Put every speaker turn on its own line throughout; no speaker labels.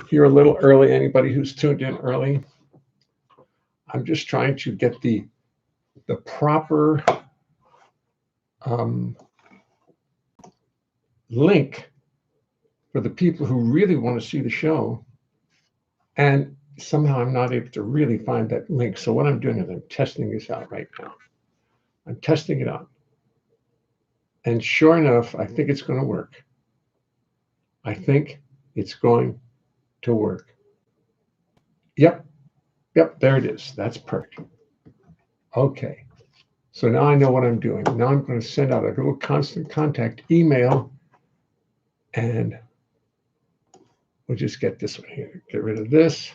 here a little early. Anybody who's tuned in early, I'm just trying to get the proper link for the people who really want to see the show, and somehow I'm not able to really find that link. So what I'm doing is I'm testing this out right now. I'm testing it out. And sure enough, I think it's going to work. I think it's going to work. Yep, there it is. That's perfect. Okay, so now I know what I'm doing. Now I'm going to send out a little constant contact email, and we'll just get this one here. Get rid of this.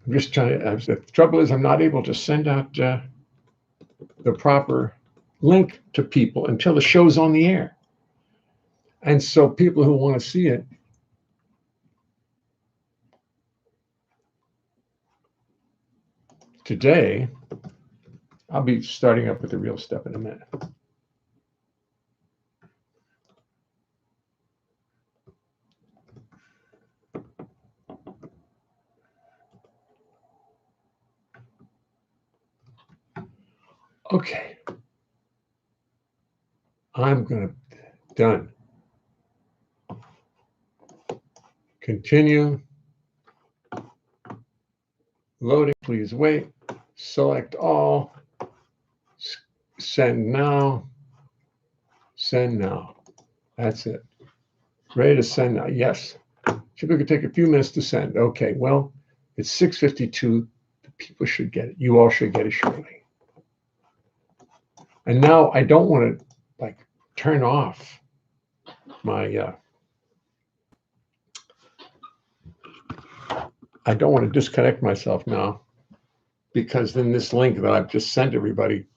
I'm just trying to, the trouble is I'm not able to send out the proper link to people until the show's on the air. And so people who want to see it, today, I'll be starting up with the real stuff in a minute. Okay. I'm going to, done. Continue. Loading, please wait. Select all. Send now. Send now. That's it. Ready to send now. Yes. Should we could take a few minutes to send. Okay, well, it's 6:52. The people should get it. You all should get it shortly. And now I don't want to turn off my I don't want to disconnect myself now, because then this link that I've just sent everybody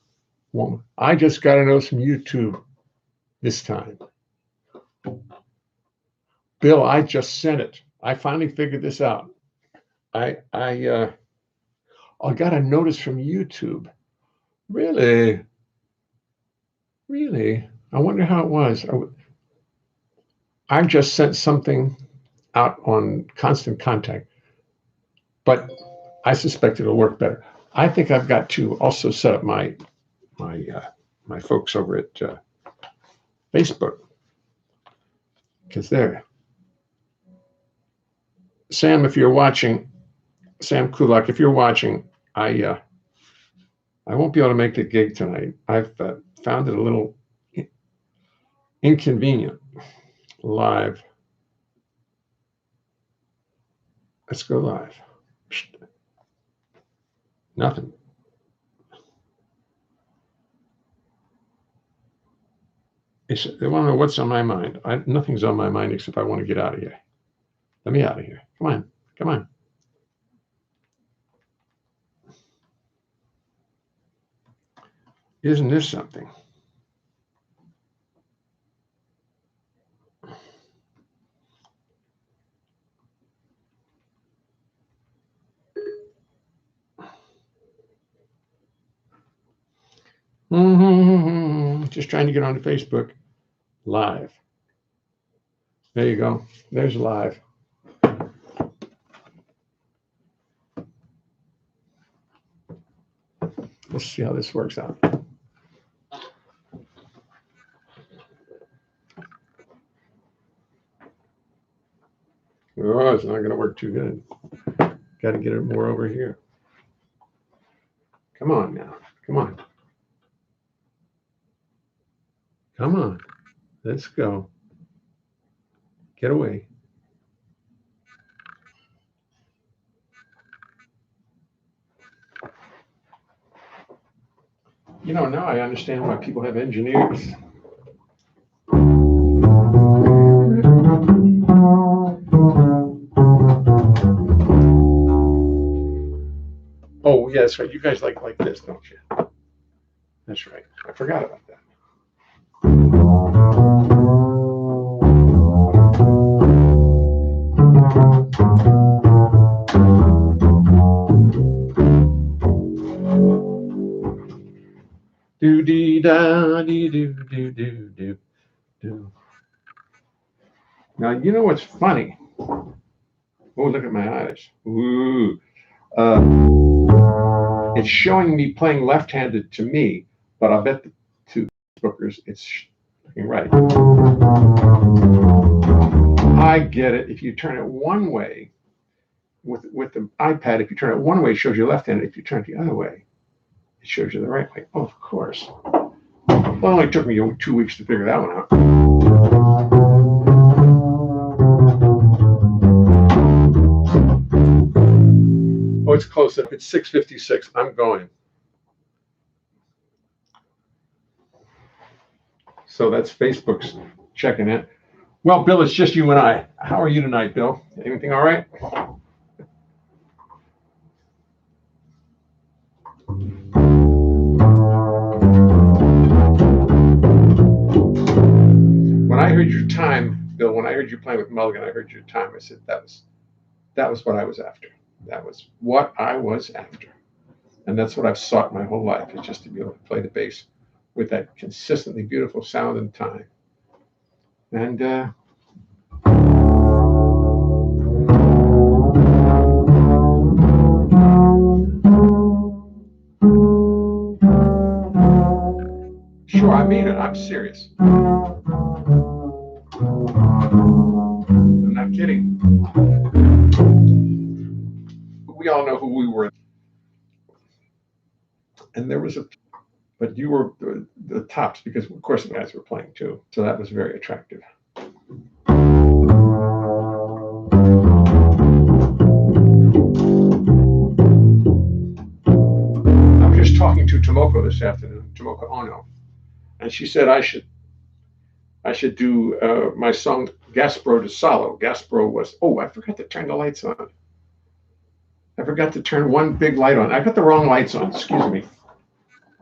won't. I just got a note from YouTube this time. Bill, I just sent it. I finally figured this out. I got a notice from YouTube. Really? I wonder how it was. I just sent something out on Constant Contact, but I suspect it'll work better. I think I've got to also set up my folks over at Facebook, because they're Sam. If you're watching, Sam Kulak, if you're watching, I won't be able to make the gig tonight. I've found it a little inconvenient. Live. Let's go live. Nothing. They want to know what's on my mind. Nothing's on my mind except I want to get out of here. Let me out of here. Come on. Isn't this something? Just trying to get onto Facebook. Live. There you go. There's live. Let's see how this works out. Oh, it's not going to work too good. Got to get it more over here. Come on now. Come on. Let's go. Get away. Now I understand why people have engineers. Oh, yeah, that's right. You guys like this, don't you? That's right. I forgot about that. Do dee da dee do do do do do. Now you know what's funny? Oh, look at my eyes. Ooh. It's showing me playing left-handed to me, but I bet the two Facebookers it's looking right. I get it. If you turn it one way with the iPad, if you turn it one way, it shows you left-handed. If you turn it the other way, it shows you the right way. Oh, of course. Well, it only took me 2 weeks to figure that one out. Oh, it's close up. It's 6:56. I'm going. So that's Facebook's checking it. Well, Bill, it's just you and I. How are you tonight, Bill? Anything all right? When I heard your time, Bill, when I heard you playing with Mulligan, I heard your time. I said that was what I was after. That was what I was after. And that's what I've sought my whole life, is just to be able to play the bass with that consistently beautiful sound and time. And sure, I mean it. I'm serious. I'm not kidding. We all know who we were. And there was but you were the tops because, of course, the guys were playing too. So that was very attractive. I was just talking to Tomoko this afternoon, Tomoko Ono, and she said I should do my song Gaspro de Salo. Gaspro was, I forgot to turn the lights on. I forgot to turn one big light on. I got the wrong lights on, excuse me.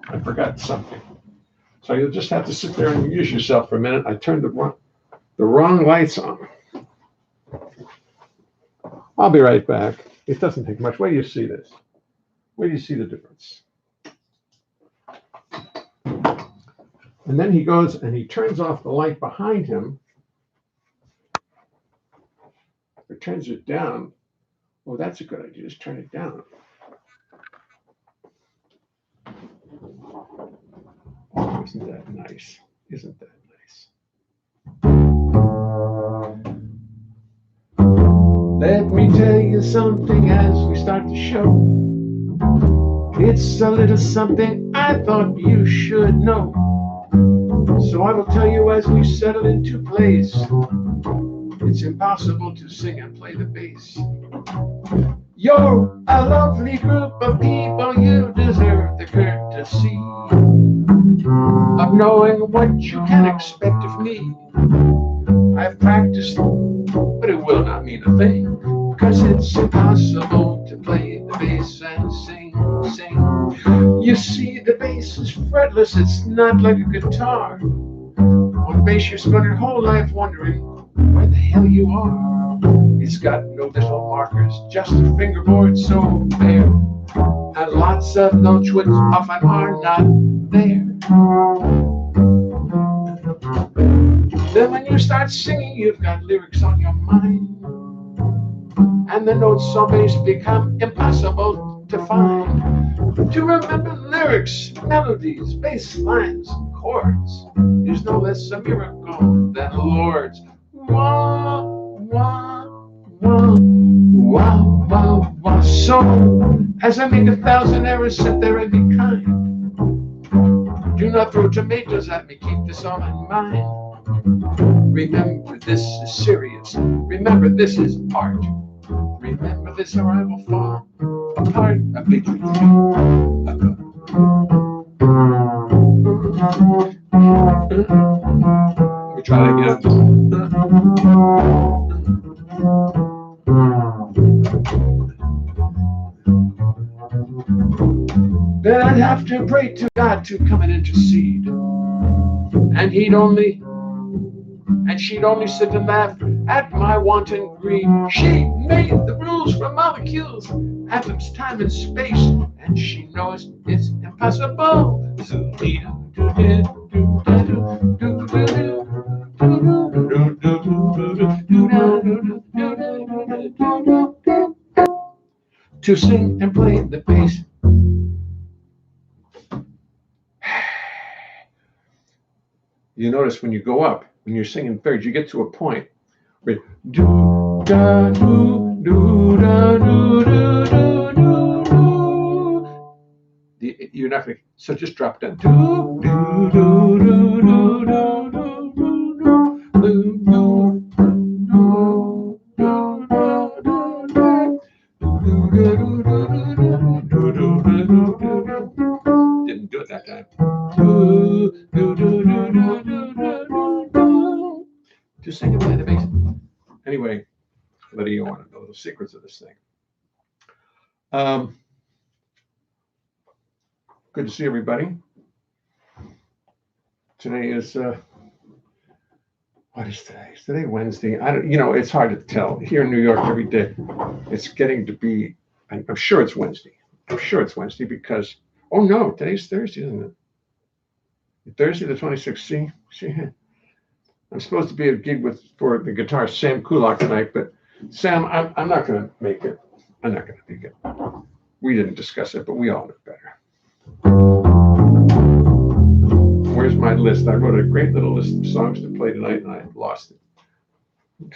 I forgot something. So you'll just have to sit there and amuse yourself for a minute. I turned the wrong lights on. I'll be right back. It doesn't take much. Where do you see this? Where do you see the difference? And then he goes and he turns off the light behind him. Or turns it down. Oh, that's a good idea. Just turn it down. Oh, isn't that nice? Isn't that nice? Let me tell you something as we start the show. It's a little something I thought you should know. So I will tell you as we settle into place. It's impossible to sing and play the bass. You're a lovely group of people, you deserve the courtesy of knowing what you can expect of me. I've practiced, but it will not mean a thing, because it's impossible to play the bass and sing. You see, the bass is fretless, it's not like a guitar. On bass you spend your whole life wondering where the hell you are. It's got no little markers, just a fingerboard so bare, and lots of notes which often are not there. Then when you start singing, you've got lyrics on your mind, and the notes on bass become impossible to find. To remember lyrics, melodies, bass lines, chords is no less a miracle than Lord's. Wah, wah, wah, wah, wah, wah. So, as I make 1,000 errors, sit there and be kind. Do not throw tomatoes at me, keep this all in mind. Remember, this is serious. Remember, this is art. Remember this, or I will fall apart. A big tree. Let me try that again. Then I'd have to pray to God to come and intercede, and He'd only and she'd only sit and laugh at my wanton greed. She made the rules for molecules, atoms, time, and space, and she knows it's impossible. To sing and play the bass. You notice when you go up, when you're singing thirds, you get to a point where do da do do da do do do do. You're not gonna. So just drop down. Do do do do do do do do do. Didn't do it that time. Just sing it by the bass. Anyway, letting you want to know the secrets of this thing. Good to see everybody. Today is what is today? Is today Wednesday? I don't. It's hard to tell. Here in New York, every day, it's getting to be. I'm sure it's Wednesday. I'm sure it's Wednesday because. Oh no, today's Thursday, isn't it? Thursday the 26th. See, I'm supposed to be at a gig for the guitarist Sam Kulak tonight, but Sam, I'm not going to make it. I'm not going to make it. We didn't discuss it, but we all know better. Where's my list? I wrote a great little list of songs to play tonight, and I lost it.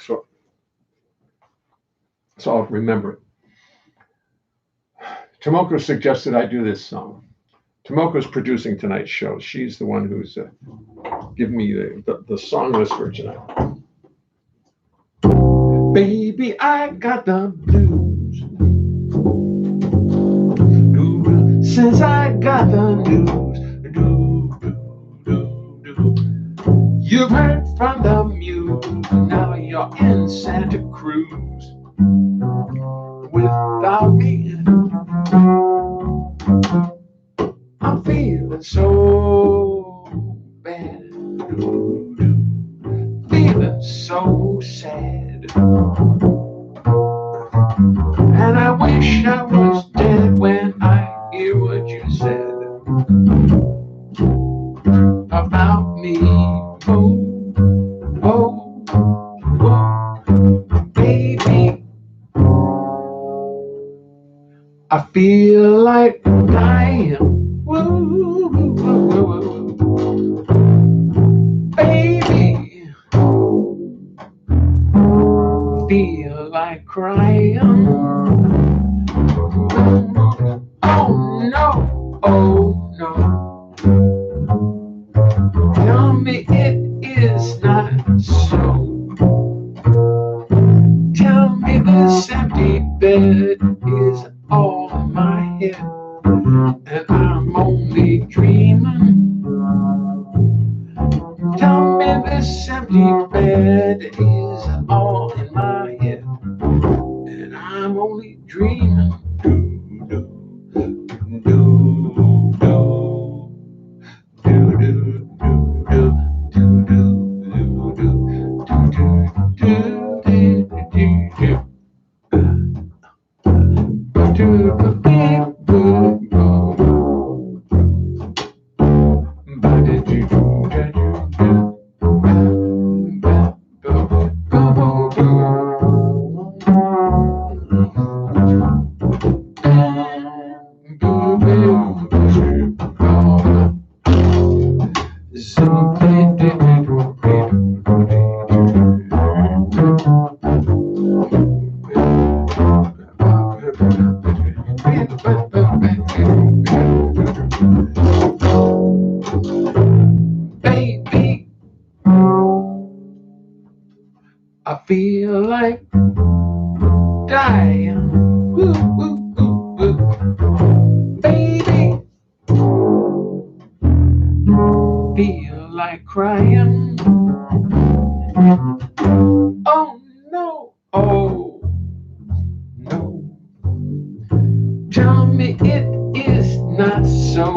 So I'll remember it. Tomoko suggested I do this song. Tomoko's producing tonight's show. She's the one who's giving me the song list for tonight. Baby, I got the blues. Since I got the news. You've heard from the muse. Now you're in Santa Cruz. Without me, I'm feeling so bad, feeling so sad, and I wish I was dead when I hear what you said about me. Oh, oh, oh, baby, I feel like dying. Whoa, whoa, whoa. Baby, feel like crying. Oh no, oh no. Tell me it is not so. Tell me this empty bed is all in my head, and I'm only dreaming. Tell me this empty bed is all in my head, and I'm only dreaming. Baby, I feel like dying. Woo, woo, woo, woo. Baby, feel like crying. Oh no, oh no. Tell me it is not so.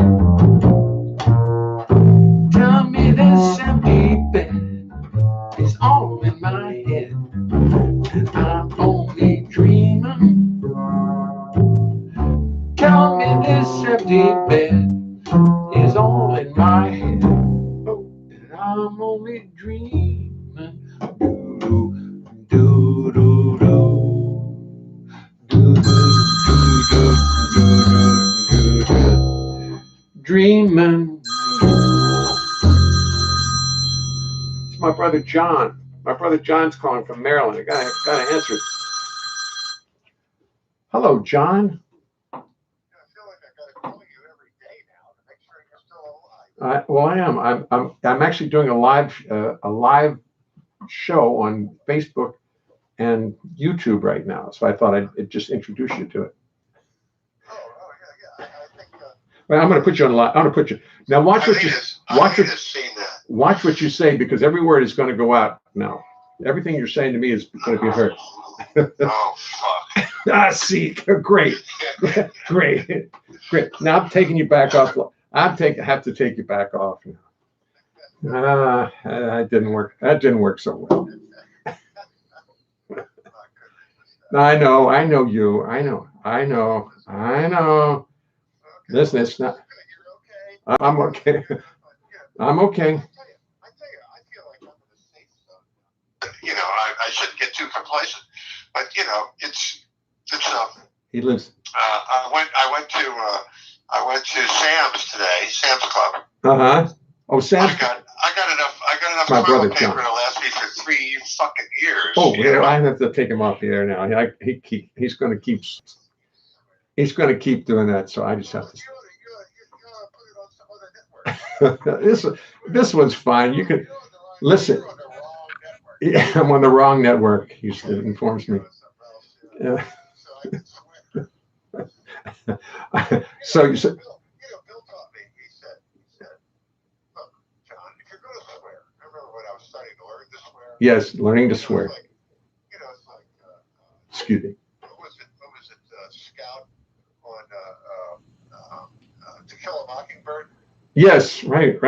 Tell me this empty bed is my brother John. My brother John's calling from Maryland. I gotta answer. Hello, John.
I feel like I gotta call you every day now to make sure you're still alive.
Well, I am. I'm actually doing a live show on Facebook and YouTube right now. So I thought I'd just introduce you to it.
Oh, yeah. I think.
Well, I'm going to put you on live. I'm going to put you now. Watch what you say, because every word is going to go out now. Everything you're saying to me is going to be heard.
Oh fuck.
See, great. Now I'm taking you back off. Have to take you back off. That didn't work. That didn't work so well. I know you. I know. Listen, it's not. I'm okay. I'm okay.
I tell you, I feel like I'm in a safe zone. You know, I shouldn't get too complacent, but you know, it's.
He lives.
I went to Sam's today, Sam's Club.
Oh, Sam's.
I got enough
My brother
toilet paper
John.
to last me for 3 fucking years.
Oh, yeah, I have to take him off the air now. He's going to keep doing that. So I just have to.
You put it on some other network.
This one's fine. You can listen. Yeah, I'm on the wrong network. He informs me. Yeah. So you said.
Bill taught me. He said, look, John, if you're going to swear, I remember when I was starting to learn to swear.
Yes, learning to swear.
It's like,
Excuse me.
What was it? Scout on To Kill a Mockingbird.
Yes, right.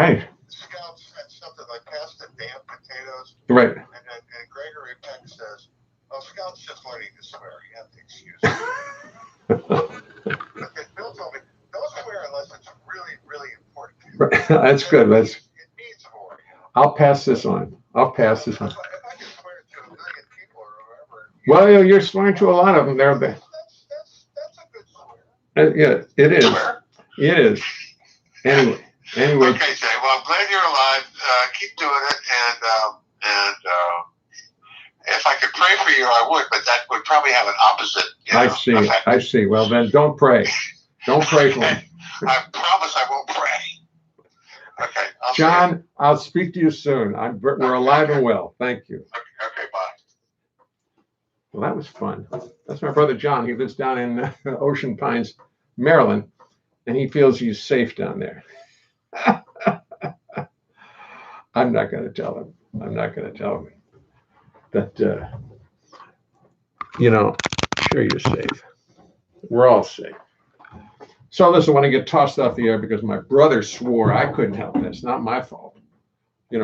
Scout said something like, "Pass the damn potatoes."
Right.
And Gregory Peck says, "Oh, Scout's just learning to swear. You have to excuse him." Because Bill told me, don't swear unless it's really, really important.
Right. That's good.
It means more.
I'll pass this on.
If I can swear to 1 million people or whatever.
Well, you're swearing to a lot of them. That's
a good swear.
Yeah, it is. It is. Anyway.
Okay, Jay. Well, I'm glad you're alive. Keep doing it, and if I could pray for you, I would, but that would probably have an opposite. Effect.
I see. Well, then don't pray. Don't pray for me.
I promise I won't pray. Okay.
John, I'll speak to you soon. We're alive and well. Thank you.
Okay, bye.
Well, that was fun. That's my brother John. He lives down in Ocean Pines, Maryland, and he feels he's safe down there. I'm not going to tell him. That, sure, you're safe. We're all safe. So listen, when I get tossed off the air because my brother swore, I couldn't help it. It's not my fault. I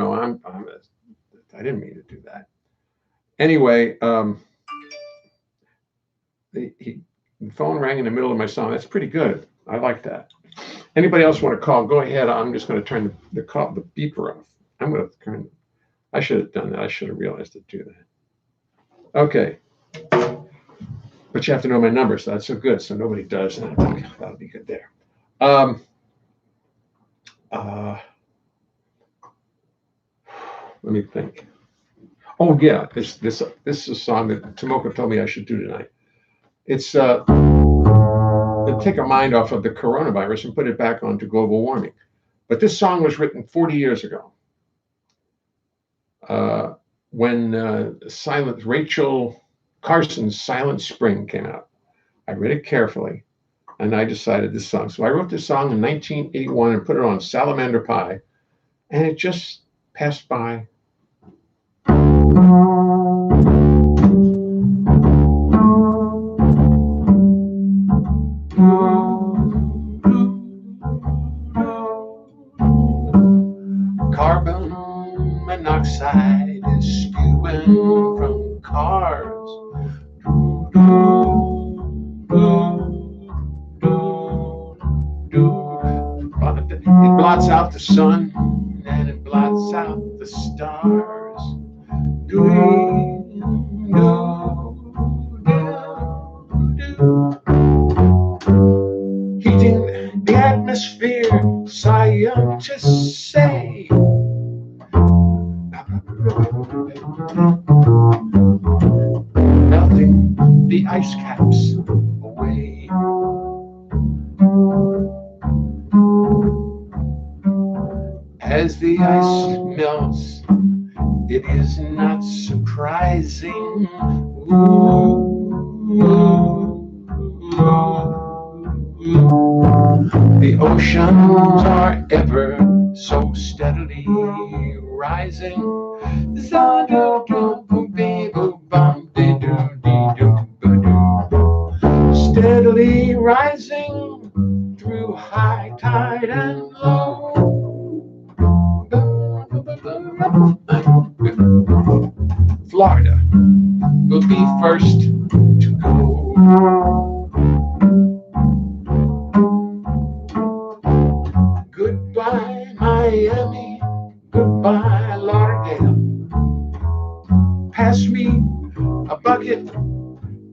didn't mean to do that. Anyway, the phone rang in the middle of my song. That's pretty good. I like that. Anybody else want to call? Go ahead. I'm just going to turn the beeper off. I should have done that. I should have realized to do that. Okay. But you have to know my number, so that's so good. So nobody does. That'll be good there. Let me think. Oh yeah, this is a song that Tomoko told me I should do tonight. It's to take our mind off of the coronavirus and put it back onto global warming. But this song was written 40 years ago. When Rachel Carson's Silent Spring came out. I read it carefully, and I decided this song. So I wrote this song in 1981 and put it on Salamander Pie, and it just passed by. Carbon monoxide is spewing from cars. It blots out the sun and it blots out the stars. Heating the atmosphere, scientists say. As the ice melts, it is not surprising. The oceans are ever so steadily rising. Steadily rising through high tide and low. Florida will be first to go. Goodbye, Miami. Goodbye, Lauderdale. Pass me a bucket.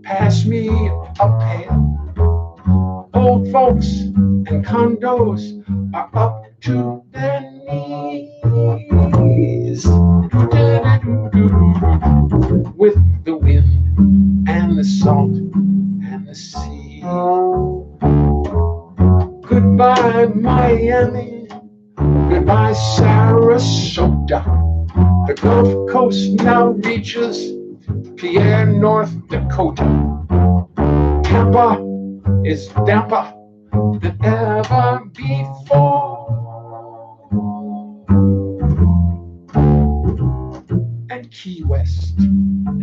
Pass me a pail. Old folks and condos are up to their knees with the wind and the salt and the sea. Goodbye, Miami. Goodbye, Sarasota. The Gulf Coast now reaches Pierre, North Dakota. Tampa is damper than ever before. And Key West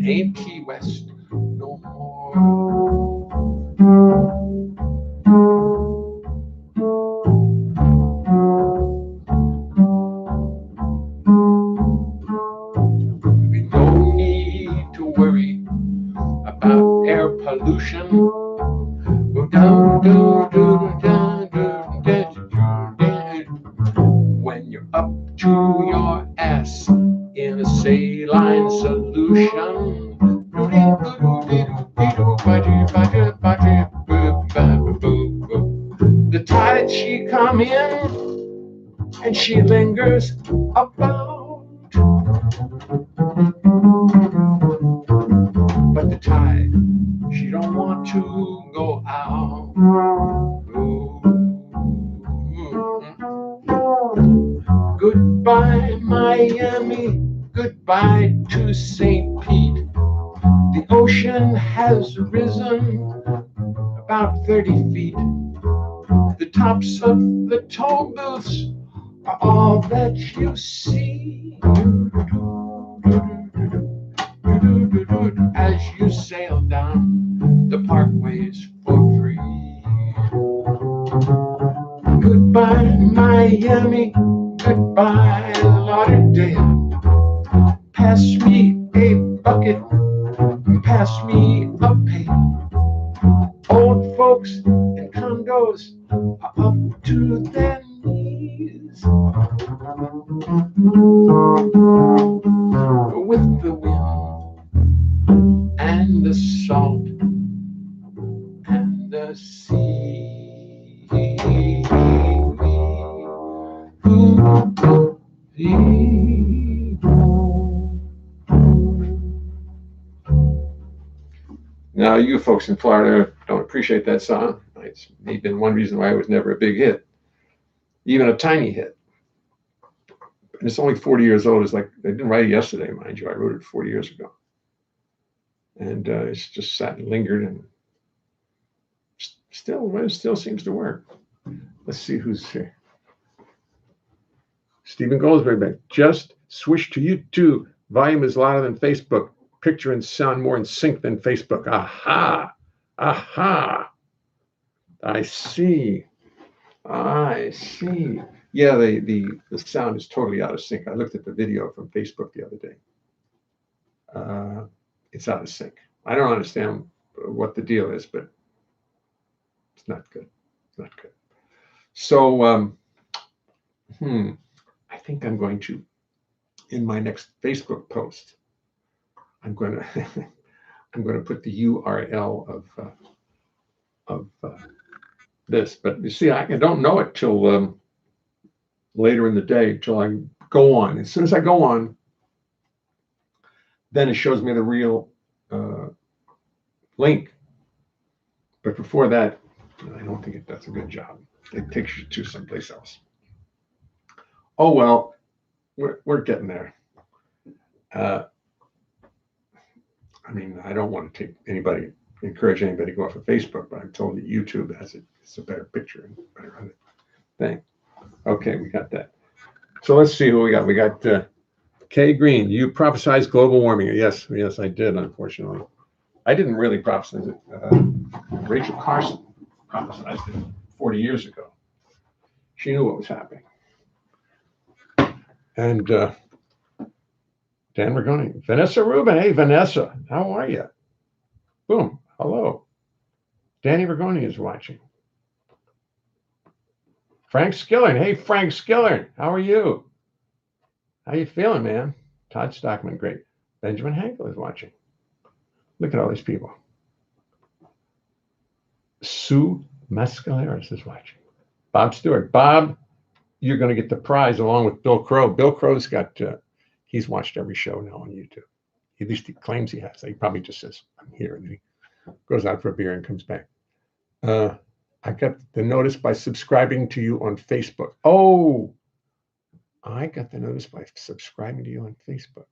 ain't Key West no more. No need to worry about air pollution. When you're up to your ass in a saline solution. The tide she come in and she lingers about. But the tide, she don't want to go out. Goodbye, Miami. Goodbye to St. Pete. The ocean has risen about 30 feet. The tops of the toll booths are all that you see as you sail down the parkways for free. Goodbye, Miami. Goodbye, Lauderdale. Pass me a bucket. Pass me a pail. Old folks and condos are up to their knees with the wind and the salt and the sea. Now, you folks in Florida don't appreciate that song. It's been one reason why it was never a big hit, even a tiny hit. And it's only 40 years old. It's like, I didn't write it yesterday, mind you. I wrote it 40 years ago. And it's just sat and lingered, and it still seems to work. Let's see who's here. Stephen Goldsberry back. Just switch to YouTube. Volume is louder than Facebook. Picture and sound more in sync than Facebook. Aha. Aha. I see. Yeah, the sound is totally out of sync. I looked at the video from Facebook the other day. It's out of sync. I don't understand what the deal is, but it's not good. It's not good. So, I think I'm going to, in my next Facebook post, I'm going to put the URL of this. But you see, I don't know it till later in the day, till I go on. As soon as I go on, then it shows me the real link. But before that, I don't think it does a good job. It takes you to someplace else. Oh well, we're getting there. Uh, I mean, I don't want to encourage anybody to go off of Facebook, but I'm told that YouTube it's a better picture and better thing. Okay, we got that. So let's see who we got. We got Kay Green. You prophesized global warming. Yes, I did. Unfortunately, I didn't really prophesize it. Rachel Carson prophesized it 40 years ago. She knew what was happening. And Dan Rigoni, Vanessa Rubin. Hey, Vanessa, how are you? Boom. Hello. Danny Rigoni is watching. Frank Skillern. Hey, Frank Skillern. How are you? How you feeling, man? Todd Stockman, great. Benjamin Hankel is watching. Look at all these people. Sue Mascaleras is watching. Bob Stewart. Bob, you're going to get the prize along with Bill Crow. Bill Crow's got, he's watched every show now on YouTube. At least he claims he has. He probably just says, I'm here. And then he goes out for a beer and comes back. I got the notice by subscribing to you on Facebook. Oh, I got the notice by subscribing to you on Facebook.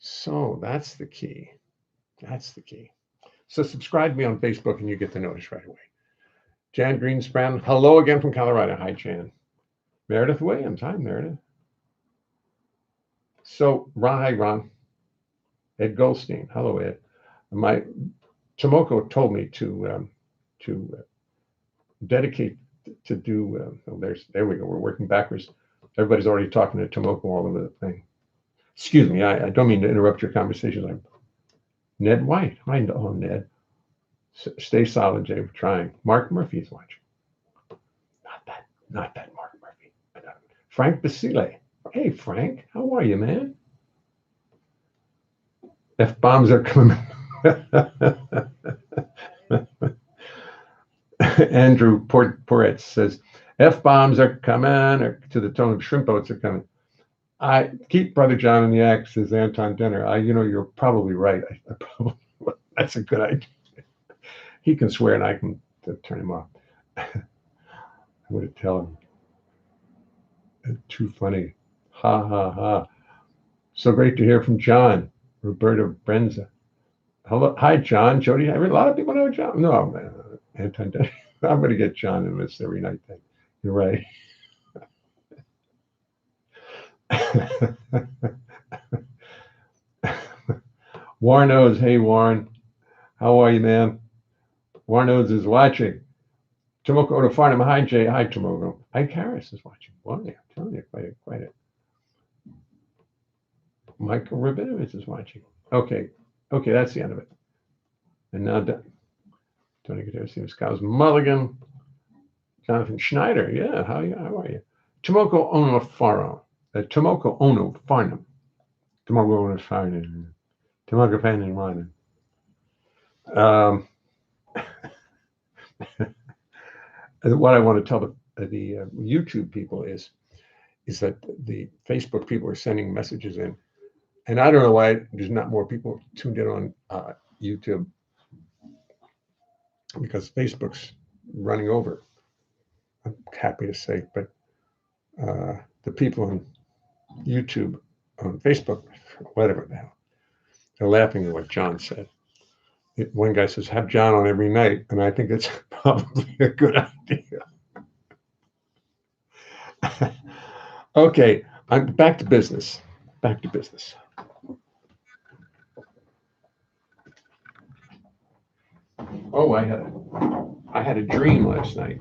So that's the key. That's the key. So subscribe to me on Facebook and you get the notice right away. Jan Greenspan, hello again from Colorado. Hi, Jan. Meredith Williams. Hi, Meredith. So Ron, hi, Ron. Ed Goldstein. Hello, Ed. My Tomoko told me to dedicate to do. There we go. We're working backwards. Everybody's already talking to Tomoko all over the thing. Excuse me. I don't mean to interrupt your conversation. I'm Ned White. I know Ned. Stay solid, Jay. We're trying. Mark Murphy's watching. Not that Mark Murphy. Frank Basile. Hey, Frank. How are you, man? F-bombs are coming. Andrew Poretz says, F-bombs are coming, or to the tone of shrimp boats are coming. I keep Brother John in the act, says Anton Denner. You're probably right. That's a good idea. He can swear and I can turn him off. I would tell him. Too funny. Ha, ha, ha. So great to hear from John. Roberto Brenza. Hello. Hi, John. Jody. A lot of people know John. No, man. Anton Denner. I'm going to get John in this every night thing. You're right. Warren O's. Hey, Warren. How are you, man? Warren O's is watching. Tomoko Otofarnham. Hi, Jay. Hi, Tomoko. Hi, Karis is watching. Well, yeah, I'm telling you, quite it. Michael Rabinovich is watching. Okay, that's the end of it. And now, Tony Gutierrez, Scouse Mulligan, Jonathan Schneider. Yeah, how are you? Tomoko Ono Farnham. Tomoko Ono Farnham. Tomoko Ono Farnham. Tomoko Farnham. What I want to tell the YouTube people is that the Facebook people are sending messages in, and I don't know why there's not more people tuned in on YouTube, because Facebook's running over. I'm happy to say, but the people on YouTube, on Facebook, whatever the hell, they're laughing at what John said. One guy says, have John on every night, and I think it's probably a good idea. Okay, I'm back to business. Oh, I had a dream last night.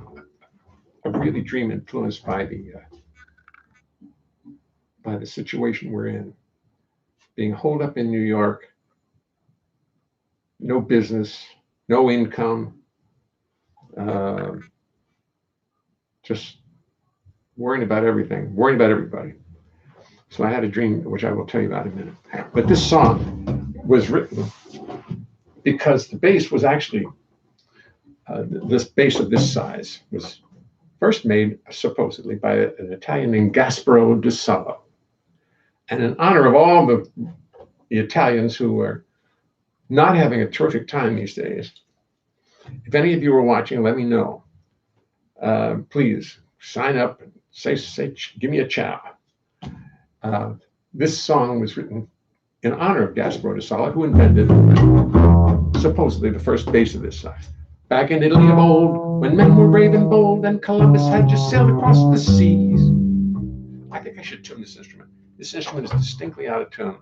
A really dream influenced by the situation we're in. Being holed up in New York, no business, no income, just worrying about everything, worrying about everybody. So I had a dream, which I will tell you about in a minute. But this song was written because the bass was actually, this bass of this size was first made supposedly by an Italian named Gasparo di Salo. And in honor of all the Italians who are not having a terrific time these days, if any of you are watching, let me know. Please sign up and give me a chow. This song was written in honor of Gasparo da Sala, who invented supposedly the first bass of this size. Back in Italy of old, when men were brave and bold, and Columbus had just sailed across the seas. I think I should tune this instrument. This instrument is distinctly out of tune.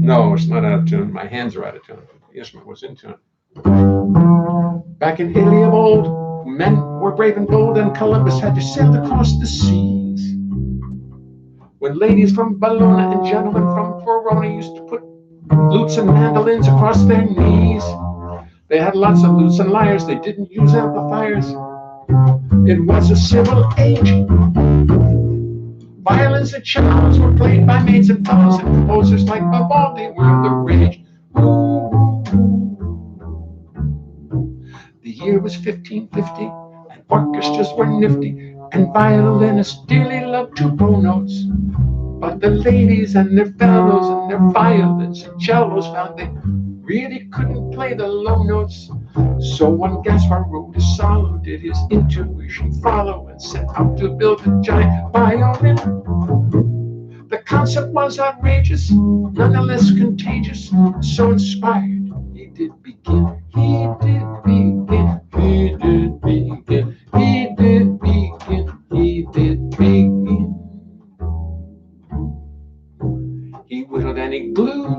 No, it's not out of tune. My hands are out of tune. The instrument was in tune. Back in Italy of old, men were brave and bold, and Columbus had just sailed across the seas. When ladies from Bologna and gentlemen from Verona used to put lutes and mandolins across their knees. They had lots of lutes and lyres, they didn't use amplifiers. It was a civil age. Violins and cellos were played by maids and fellows, and composers like Vivaldi were the rage. The year was 1550, and orchestras were nifty, and violinists dearly loved to blow notes. But the ladies and their fellows and their violins and cellos found they really couldn't play the low notes. So when Gasparo da Sala did his intuition follow and set out to build a giant violin, the concept was outrageous, nonetheless contagious, so inspired. He did begin, he did begin, he did begin, he did begin, he did begin. He whittled and he glued,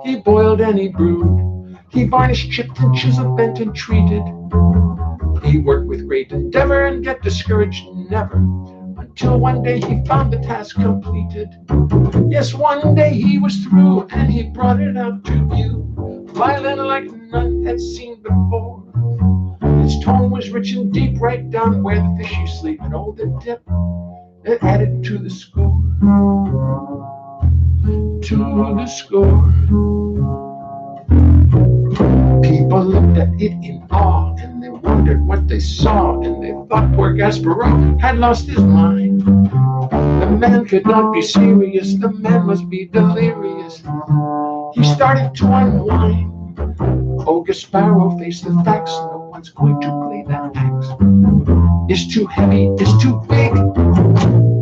he boiled and he brewed, he varnished, chipped and chiseled, bent and treated. He worked with great endeavor and get discouraged never, until one day he found the task completed. Yes, one day he was through and he brought it out to view, violin like none had seen before. Its tone was rich and deep, right down where the fish used to sleep, and oh, the dip it added to the score. To the score. People looked at it in awe, and they wondered what they saw, and they thought poor Gasparo had lost his mind. The man could not be serious, the man must be delirious. He started to unwind. Oh, Gasparo faced the facts, no one's going to play that axe. It's too heavy, it's too big,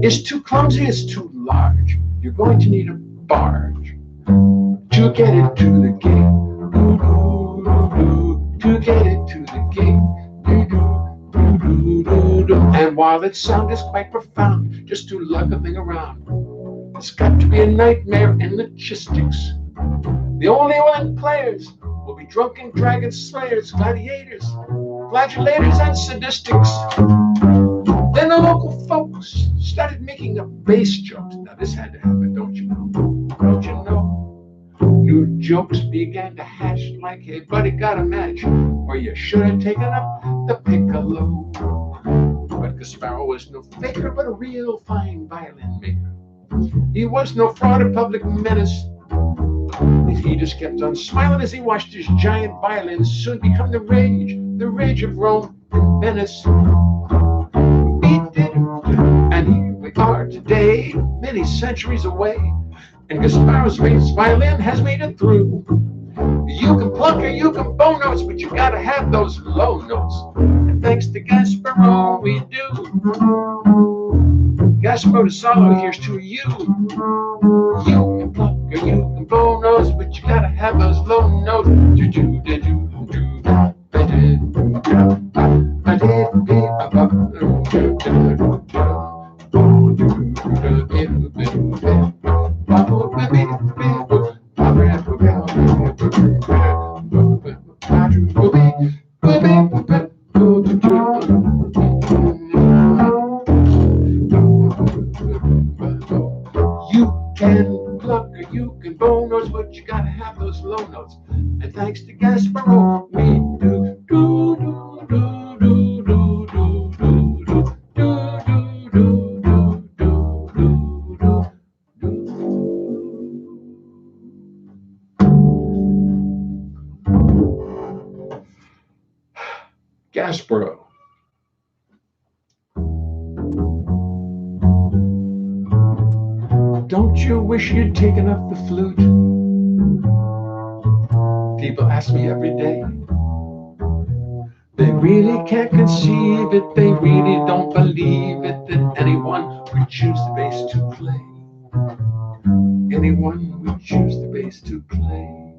it's too clumsy, it's too large. You're going to need a barge to get it to the gig, to get it to the gig. And while its sound is quite profound, just to lug a thing around, it's got to be a nightmare in logistics. The only willing players will be drunken dragon slayers, gladiators, flagellators, and sadistics. Then the local folks started making up bass jokes. Now this had to happen, don't you know? Don't you know? New jokes began to hatch like, hey buddy, got a match, or you should have taken up the piccolo. But Gasparo was no faker, but a real fine violin maker. He was no fraud or public menace. He just kept on smiling as he watched his giant violins soon become the rage of Rome and Venice. And here we are today, many centuries away, and Gasparo's violin has made it through. You can pluck or you can bow notes, but you gotta have those low notes. And thanks to Gasparo, we do. Gasparo da Sala, here's to you. You can pluck or you can blow notes, but you gotta have those low notes. You can pluck or you can blow notes, but you gotta have those low notes. And thanks to Gasparo, we do do do do do do do do do do do do do do. Gasparo. Don't you wish you'd taken up the flute? People ask me every day. They really can't conceive it. They really don't believe it that anyone would choose the bass to play. Anyone would choose the bass to play.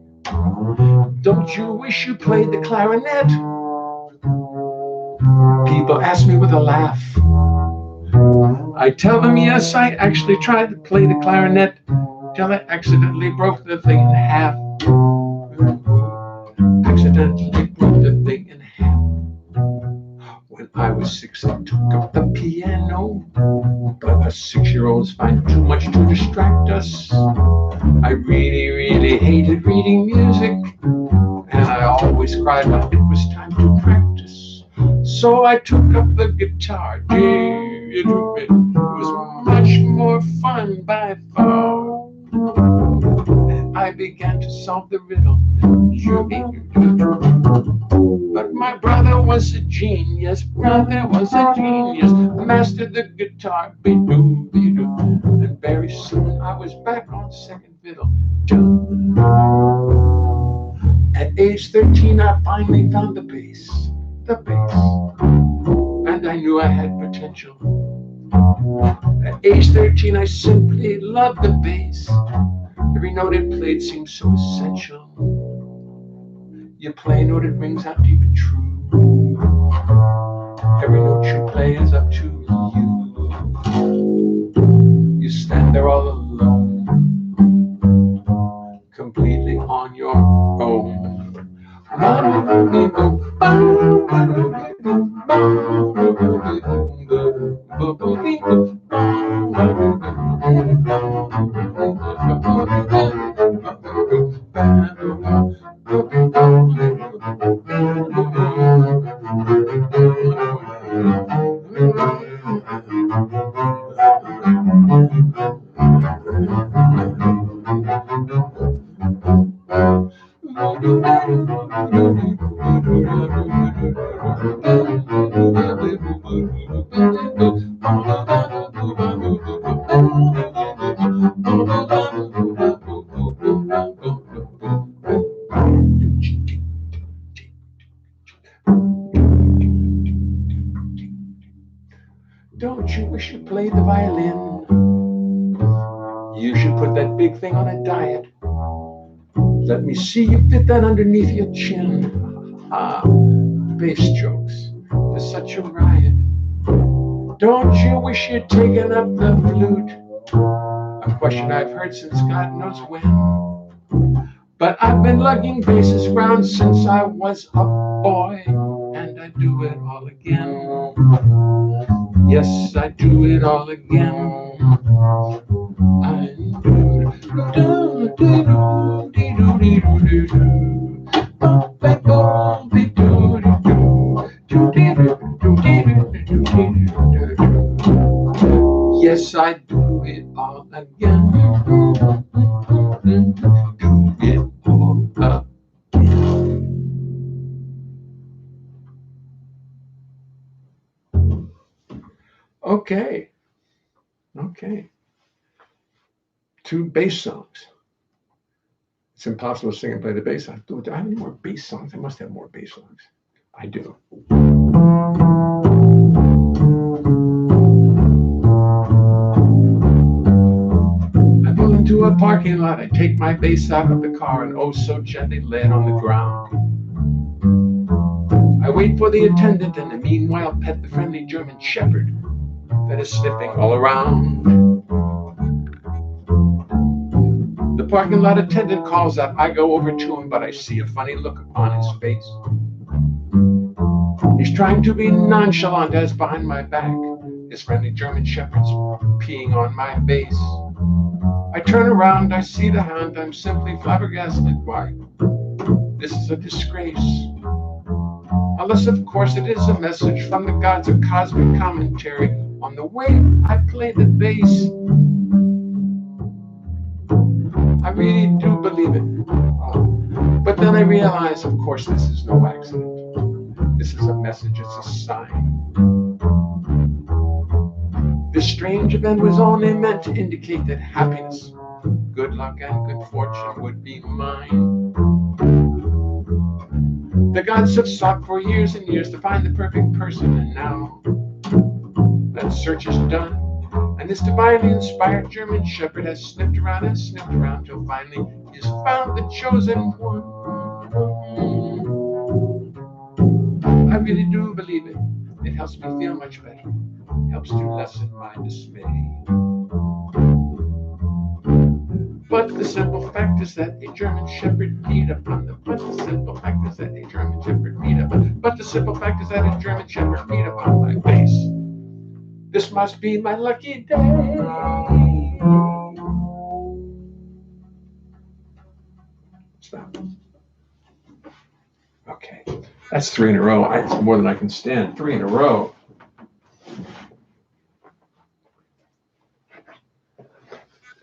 Don't you wish you played the clarinet? People ask me with a laugh. I tell them yes, I actually tried to play the clarinet till I accidentally broke the thing in half. Accidentally broke the thing in half. When I was 6, I took up the piano, but us 6-year-olds find too much to distract us. I really, really hated reading music, and I always cried when it was time to practice. So I took up the guitar. It was much more fun by far. I began to solve the riddle. But my brother was a genius. Brother was a genius. Mastered the guitar. And very soon I was back on second fiddle. At age 13, I finally found the bass. And I knew I had potential. At age 13, I simply loved the bass. Every note it played seemed so essential. You play a note, it rings out deep and true. Every note you play is up to you. You stand there all alone, completely on your own. Don't you wish you played the violin? You should put that big thing on a diet. Let me see you fit that underneath your chin. Bass jokes. There's such a riot. Don't you wish you'd taken up the flute? A question I've heard since God knows when. But I've been lugging basses around since I was a boy, and I do it all again. Yes, I do it all again. Yes, I do it all again. Do it all again. Okay. 2 bass songs. It's impossible to sing and play the bass. Do I have any more bass songs? I must have more bass songs. I do. I pull into a parking lot. I take my bass out of the car and oh so gently lay it on the ground. I wait for the attendant and meanwhile pet the friendly German shepherd that is sniffing all around. The parking lot attendant calls out. I go over to him, but I see a funny look upon his face. He's trying to be nonchalant as behind my back, his friendly German shepherd's peeing on my bass. I turn around, I see the hound, I'm simply flabbergasted. Why, this is a disgrace. Unless, of course, it is a message from the gods of cosmic commentary on the way I play the bass. I really do believe it. But then I realize, of course, this is no accident. This is a message, it's a sign. This strange event was only meant to indicate that happiness, good luck, and good fortune would be mine. The gods have sought for years and years to find the perfect person, and now that search is done, and this divinely inspired German Shepherd has sniffed around and sniffed around till finally he's found the chosen one. I really do believe it. It helps me feel much better. It helps to lessen my dismay. But the simple fact is that a German Shepherd peed upon the. But the simple fact is that a German Shepherd peed upon. But the simple fact is that a German Shepherd peed upon my face. This must be my lucky day. Stop. Okay, that's 3 in a row. That's more than I can stand. 3 in a row.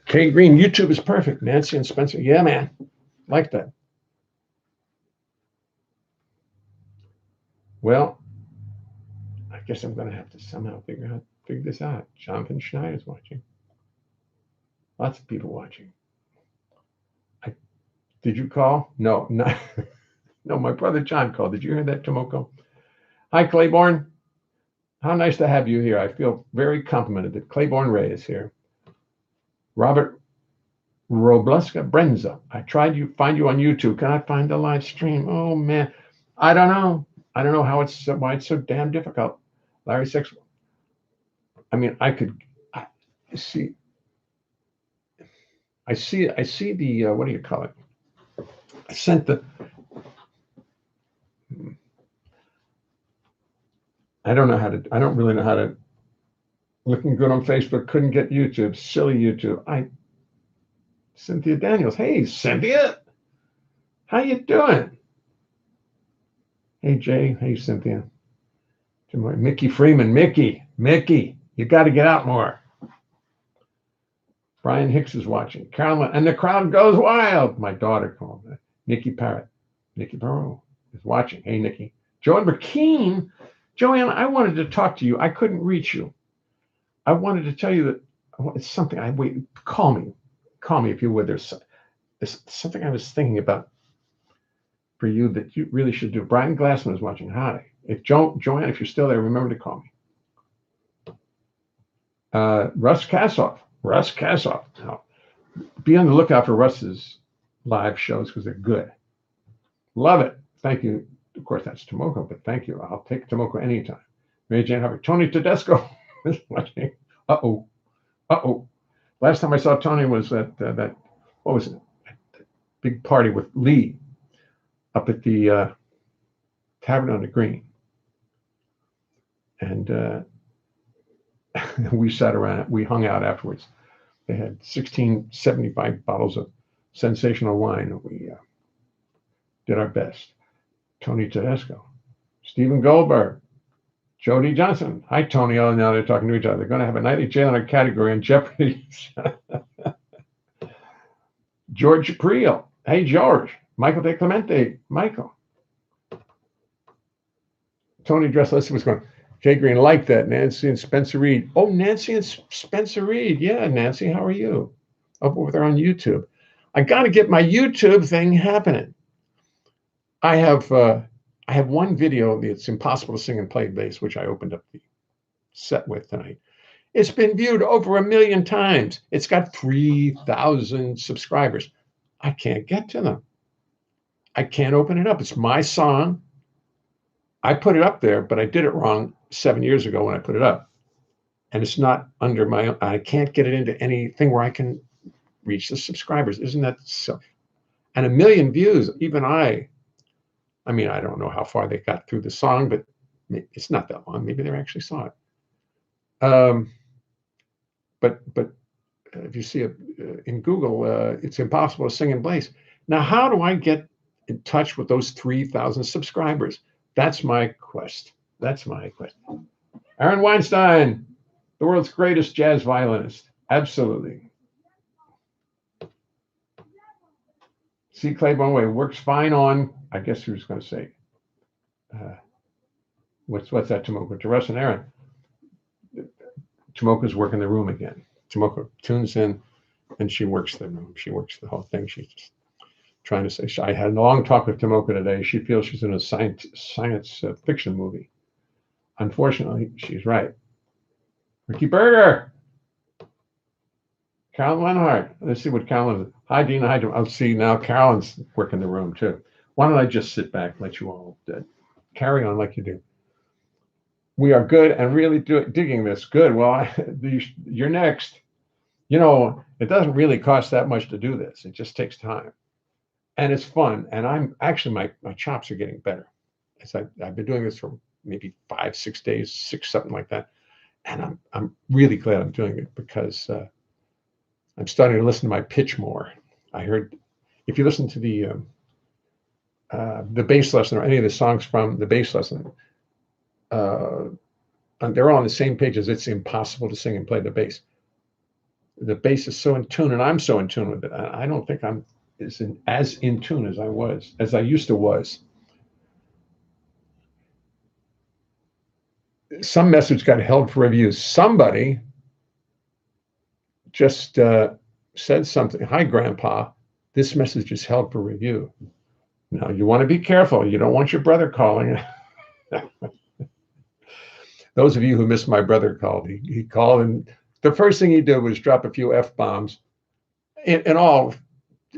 Kay Green, YouTube is perfect. Nancy and Spencer, yeah, man, like that. Well, I guess I'm going to have to somehow figure this out. Jonathan Schneider's watching. Lots of people watching. Did you call? No, not. No, my brother John called. Did you hear that, Tomoko? Hi, Claiborne. How nice to have you here. I feel very complimented that Claiborne Ray is here. Robert Robleska Brenza. I tried to find you on YouTube. Can I find the live stream? Oh, man. I don't know. I don't know why it's so damn difficult. Larry Six. I mean, I see the, what do you call it? I sent the, I don't really know how to, looking good on Facebook, couldn't get YouTube, silly YouTube. Cynthia Daniels. Hey, Cynthia. How you doing? Hey, Jay. Hey, Cynthia. Mickey Freeman. Mickey, you got to get out more. Brian Hicks is watching. Carolyn, and the crowd goes wild. My daughter called. Nikki Parrott. Nikki Barrow is watching. Hey, Nikki. Joanne McKean. Joanne, I wanted to talk to you. I couldn't reach you. I wanted to tell you that it's something. Call me if you would. There's something I was thinking about for you that you really should do. Brian Glassman is watching. Hi. Joanne, if you're still there, remember to call me. Russ Kassoff. Now, be on the lookout for Russ's live shows because they're good. Love it. Thank you. Of course, that's Tomoko, but thank you. I'll take Tomoko anytime. Mary Jane Harvey. Tony Tedesco is watching. Uh-oh. Last time I saw Tony was at that, what was it? That big party with Lee up at the Tavern on the Green. And we sat around, we hung out afterwards. They had 1675 bottles of sensational wine, and we did our best. Tony Tedesco, Stephen Goldberg, Jody Johnson. Hi, Tony. Oh, now they're talking to each other. They're going to have a nightly jail in our category on Jeopardy. George Priel. Hey, George. Michael De Clemente. Michael. Tony Dressless was going, Jay Green, like that. Nancy and Spencer Reed. Oh, Nancy and Spencer Reed. Yeah, Nancy, how are you? Up over there on YouTube. I got to get my YouTube thing happening. I have one video that's impossible to sing and play bass, which I opened up the set with tonight. It's been viewed over 1 million times. It's got 3,000 subscribers. I can't get to them. I can't open it up. It's my song. I put it up there, but I did it wrong 7 years ago when I put it up. And it's not under my own. I can't get it into anything where I can reach the subscribers. Isn't that so? And 1 million views, even I mean, I don't know how far they got through the song, but it's not that long. Maybe they actually saw it. But if you see it in Google, it's impossible to sing in bass. Now, how do I get in touch with those 3,000 subscribers? That's my quest. Aaron Weinstein, the world's greatest jazz violinist. Absolutely. C. Claiborne Way works fine on, I guess he was going to say, what's that, Tomoko? To Russ and Aaron. Tomoko's working the room again. Tomoko tunes in and she works the room. She works the whole thing. trying to say. I had a long talk with Tomoko today. She feels she's in a science fiction movie. Unfortunately, she's right. Ricky Berger, Carolyn Leonhart. Let's see what Carolyn. Hi, Dina. Hi, I'll see now. Carolyn's working the room too. Why don't I just sit back and let you all carry on like you do? We are good and really digging this. Good. Well, you're next. You know, it doesn't really cost that much to do this. It just takes time, and it's fun. And I'm actually my chops are getting better. As I've been doing this for maybe 5, 6 days, something like that, and I'm really glad I'm doing it because I'm starting to listen to my pitch more. I heard if you listen to the bass lesson or any of the songs from the bass lesson, and they're all on the same page as it's impossible to sing and play the bass. The bass is so in tune, and I'm so in tune with it. I don't think I'm as in tune as I used to was. Some message got held for review. Somebody just said something. Hi, Grandpa. This message is held for review. Now, you want to be careful. You don't want your brother calling. Those of you who missed my brother called. He called, and the first thing he did was drop a few F-bombs. In all,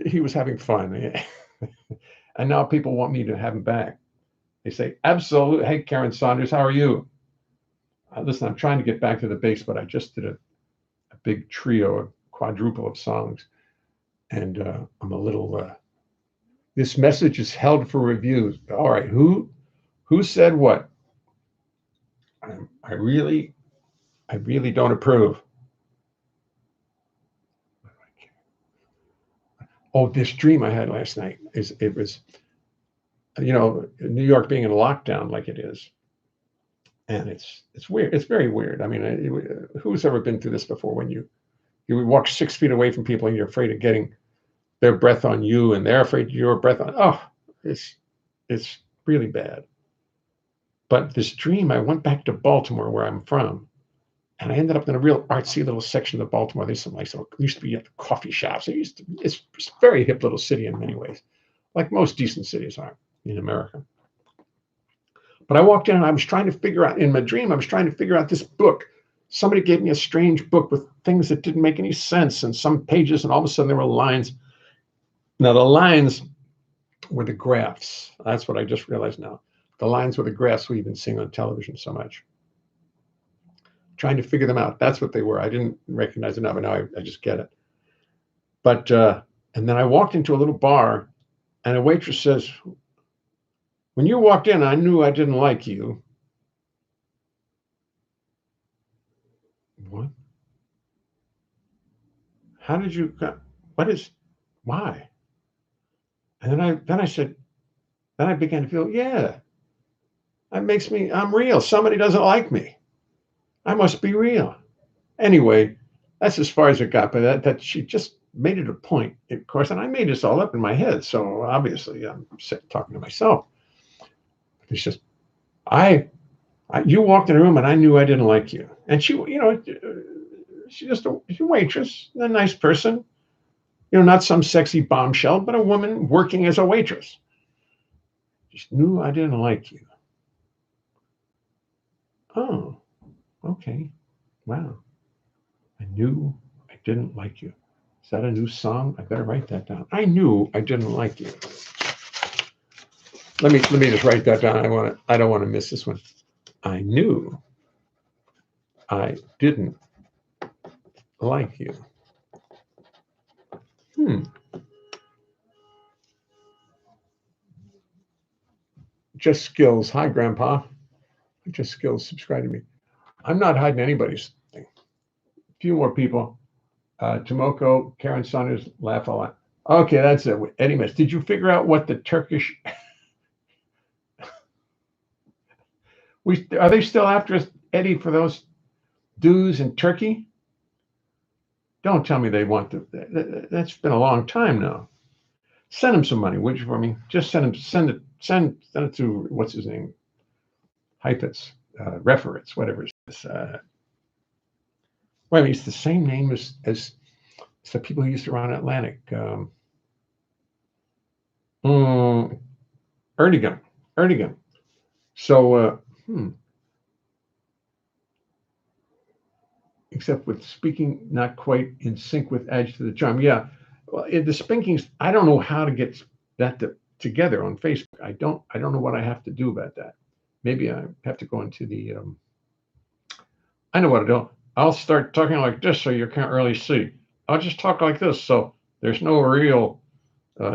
he was having fun. And now people want me to have him back. They say, absolutely. Hey, Karen Saunders, how are you? Listen, I'm trying to get back to the bass, but I just did a big trio, a quadruple of songs. And I'm a little, this message is held for review. All right, who said what? I really don't approve. Oh, this dream I had last night it was, New York being in lockdown like it is. And it's weird. It's very weird. I mean, who's ever been through this before when you walk 6 feet away from people and you're afraid of getting their breath on you and they're afraid of your breath on, it's really bad. But this dream, I went back to Baltimore where I'm from, and I ended up in a real artsy little section of Baltimore. There's some nice little, used to be coffee shops. It's a very hip little city in many ways, like most decent cities are in America. But I walked in and I was trying to figure out, in my dream, I was trying to figure out this book. Somebody gave me a strange book with things that didn't make any sense and some pages, and all of a sudden there were lines. Now the lines were the graphs. That's what I just realized now. The lines were the graphs we've been seeing on television so much. Trying to figure them out. That's what they were. I didn't recognize it now, but now I just get it. But, and then I walked into a little bar and a waitress says, when you walked in, I knew I didn't like you. What? How did you, why? And then I said, then I began to feel, yeah, that makes me, I'm real. Somebody doesn't like me. I must be real. Anyway, that's as far as it got, but that she just made it a point, of course, and I made this all up in my head. So obviously I'm talking to myself. It's just, you walked in the room and I knew I didn't like you. And she, she's just she's a waitress, a nice person, not some sexy bombshell, but a woman working as a waitress. Just knew I didn't like you. Oh, okay. Wow. I knew I didn't like you. Is that a new song? I better write that down. I knew I didn't like you. Let me just write that down. I don't want to miss this one. I knew I didn't like you. Just Skills. Hi, Grandpa. Just Skills. Subscribe to me. I'm not hiding anybody's thing. A few more people. Tomoko, Karen Saunders, laugh a lot. Okay, that's it. Eddie Mess. Did you figure out what the Turkish? Are they still after us, Eddie, for those dues in Turkey? Don't tell me they want to. That's been a long time now. Send him some money, would you, for me? Just send it to what's his name? Heifetz, Reference, whatever it is. Well, I mean, it's the same name as the people who used to run Atlantic. What's his name? Heifetz. Reference. Whatever it is. Well, I mean, it's the same name as the people who used to run Atlantic. What's his name? Heifetz. Reference. Whatever it is. Well, I mean, it's the same name as the people who used to run Atlantic. Erdogan. So, except with speaking not quite in sync with Edge to the Charm. Yeah, well, the spankings, I don't know how to get that together on Facebook. I don't know what I have to do about that. Maybe I have to go into the. I know what to do. I'll start talking like this so you can't really see. I'll just talk like this so there's no real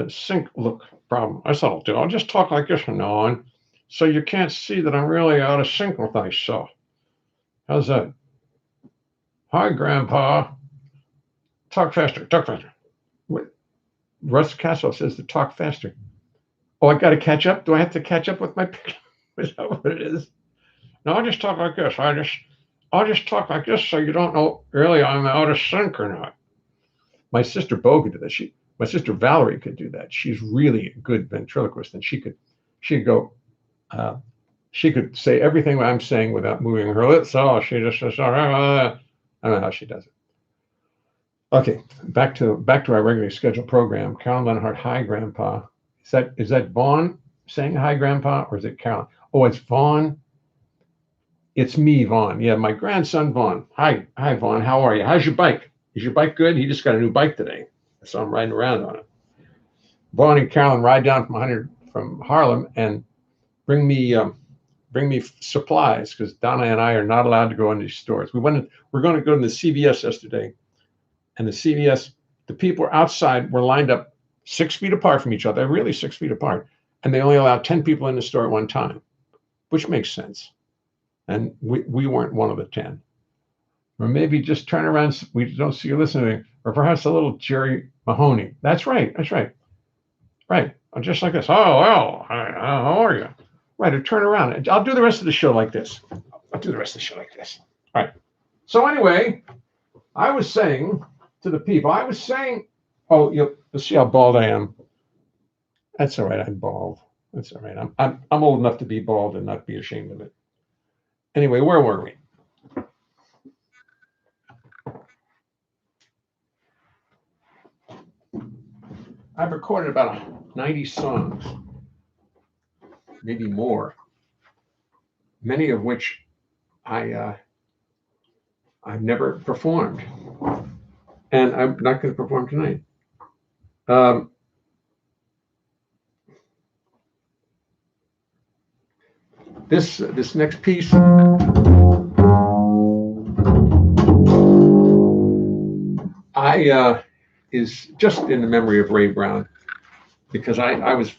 sync look problem. That's all I'll do. I'll just talk like this from now on so you can't see that I'm really out of sync with myself. How's that? Hi, Grandpa. Talk faster. Talk faster. Russ Castle says to talk faster. Oh, I got to catch up. Do I have to catch up with my picture? Is that what it is? No, I'll just talk like this. I'll just talk like this so you don't know really I'm out of sync or not. My sister Bo could do that. My sister Valerie could do that. She's really a good ventriloquist, and she'd go. She could say everything I'm saying without moving her lips. Oh, she just says, I don't know how she does it. Okay, back to our regularly scheduled program. Carolyn Leonhart, hi, Grandpa. Is that Vaughn saying hi, Grandpa, or is it Carolyn? Oh, it's Vaughn. It's me, Vaughn. Yeah, my grandson, Vaughn. Hi, Vaughn. How are you? How's your bike? Is your bike good? He just got a new bike today, so I'm riding around on it. Vaughn and Carolyn ride down from Harlem and bring me supplies because Donna and I are not allowed to go into these stores. We're going to go to the CVS yesterday, and the people outside were lined up 6 feet apart from each other, really 6 feet apart, and they only allowed 10 people in the store at one time, which makes sense. And we weren't one of the 10. Or maybe just turn around, we don't see you listening, or perhaps a little Jerry Mahoney. That's right. Right. Just like this. Oh, well, how are you? Right, or turn around. I'll do the rest of the show like this. All right. So anyway, I was saying to the people, oh, you'll see how bald I am. That's all right, I'm bald. That's all right. I'm old enough to be bald and not be ashamed of it. Anyway, where were we? I've recorded about 90 songs, maybe more, many of which I've never performed, and I'm not going to perform tonight. This next piece is just in the memory of Ray Brown, because I was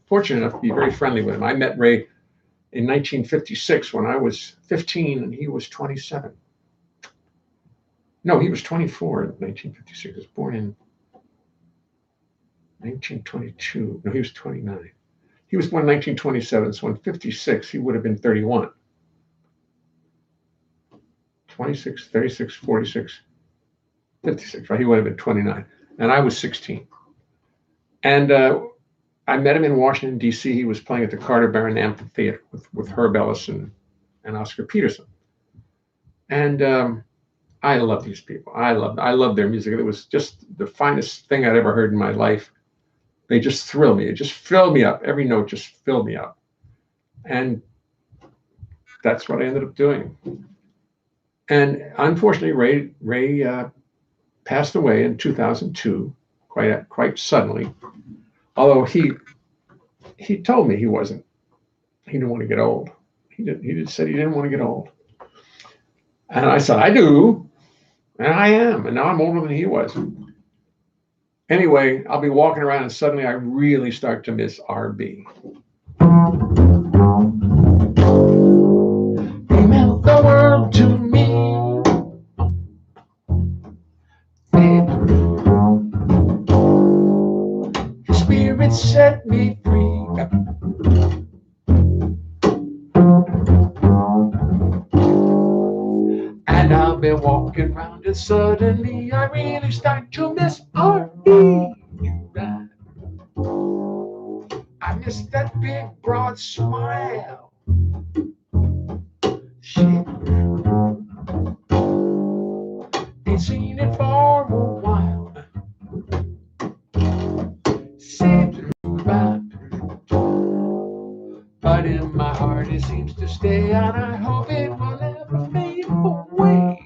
fortunate enough to be very friendly with him. I met Ray in 1956 when I was 15 and he was 27. No, he was 24 in 1956. He was born in 1922. No, he was 29. He was born in 1927, so in 56 he would have been 31. 26, 36, 46, 56, right? He would have been 29. And I was 16. And I met him in Washington, D.C. He was playing at the Carter Barron Amphitheater with Herb Ellis and Oscar Peterson. And I love these people. I love their music. It was just the finest thing I'd ever heard in my life. They just thrill me. It just filled me up. Every note just filled me up. And that's what I ended up doing. And unfortunately, Ray passed away in 2002, quite suddenly. Although he told me he didn't want to get old. He said he didn't want to get old. And I said, I do. And I am. And now I'm older than he was. Anyway, I'll be walking around and suddenly I really start to miss R&B. He meant the world to me. His spirit set me free. And I've been walking around and suddenly I really start to miss R&B. I miss that big broad smile. Shit. Ain't seen it for a while. in my heart it seems to stay, and I hope it will never fade away.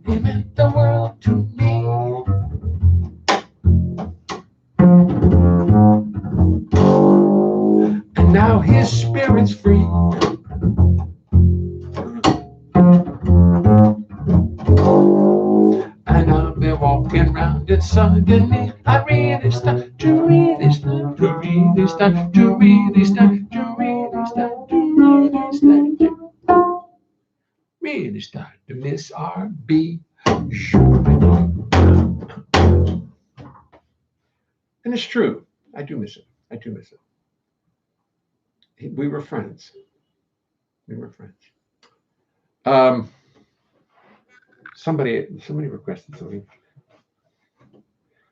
He meant the world to me. And now his spirit's free. And I'll be walking round it suddenly. I really start to really start to really start to really start to really start to really start to really start to miss RB. And it's true. I do miss it. I do miss it. We were friends. We were friends. Somebody requested something.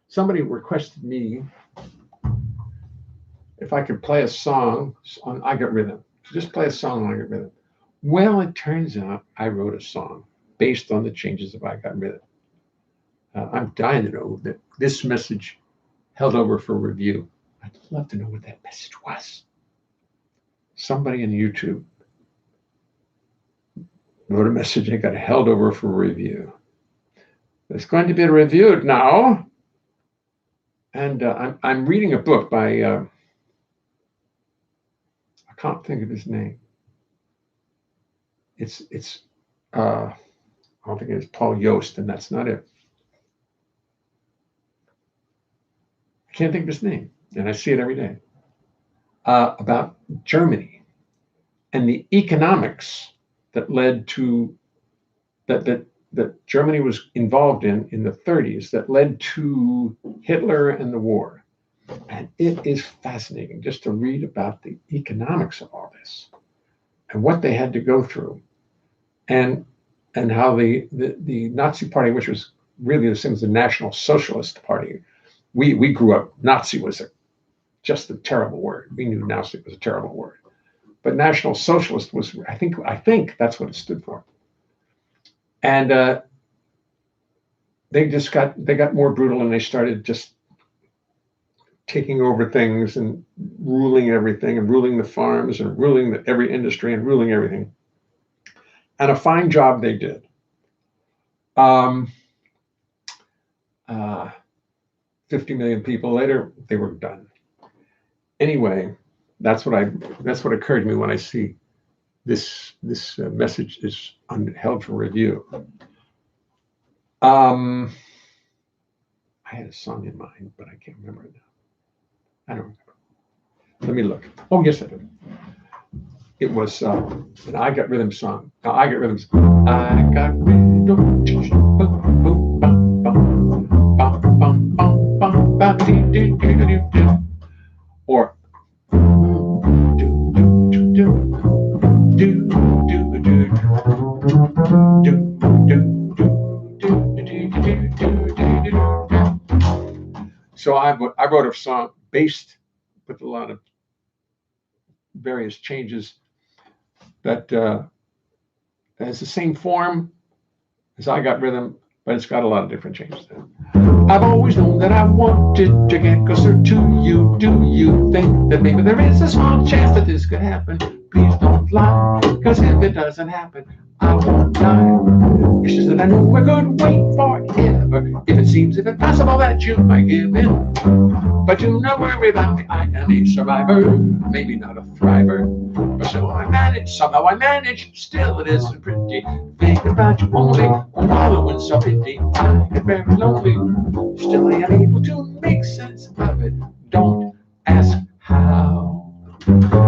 Somebody requested me if I could play a song on I Got Rhythm. Just play a song on I Got Rhythm. Well, it turns out I wrote a song based on the changes of I Got Rhythm. I'm dying to know that this message held over for review. I'd love to know what that message was. Somebody on YouTube wrote a message and got held over for review. It's going to be reviewed now. And I'm reading a book by, I can't think of his name. I don't think it's Paul Yost, and that's not it. I can't think of his name, and I see it every day. About Germany and the economics that led to that Germany was involved in the 30s that led to Hitler and the war. And it is fascinating just to read about the economics of all this and what they had to go through, and how the Nazi Party, which was really the same as the National Socialist Party, we grew up, Nazi was just a terrible word. We knew Nazi was a terrible word. But National Socialist was, I think that's what it stood for. And they got more brutal, and they started just taking over things and ruling everything, and ruling the farms, and ruling every industry, and ruling everything. And a fine job they did. 50 million people later, they were done. Anyway, that's what occurred to me when I see this message is held for review. I had a song in mind, but I can't remember it now. I don't remember. Let me look. Oh, yes, I do. It was an I Got Rhythm song. I Got Rhythm. I got rhythm. Or so I wrote a song based with a lot of various changes that has the same form as I Got Rhythm, but it's got a lot of different changes there. I've always known that I wanted to get closer to you. Do you think that maybe there is a small chance that this could happen? please don't lie, 'cause if it doesn't happen, I won't die. It's just that I know I couldn't wait forever. If it seems impossible that you might give in, but do not worry about me, I am a survivor. Maybe not a thriver, but somehow I manage. Still it isn't pretty. Thinking about you only, wallowing so pity. I get very lonely. Still I am able to make sense of it. Don't ask how.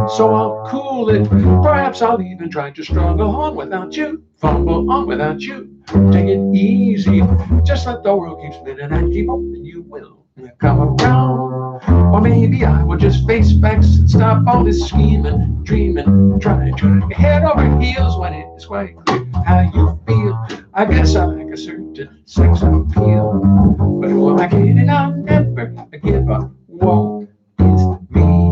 So I'll cool it. Perhaps I'll even try to struggle on without you. Fumble on without you. Take it easy. Just let the world keep spinning and keep hoping you will come around. Or maybe I will just face facts and stop all this scheming, dreaming, trying to get head over heels when it is quite clear how you feel. I guess I like a certain sex appeal. But who am I kidding? I'll never give up. Woe is me.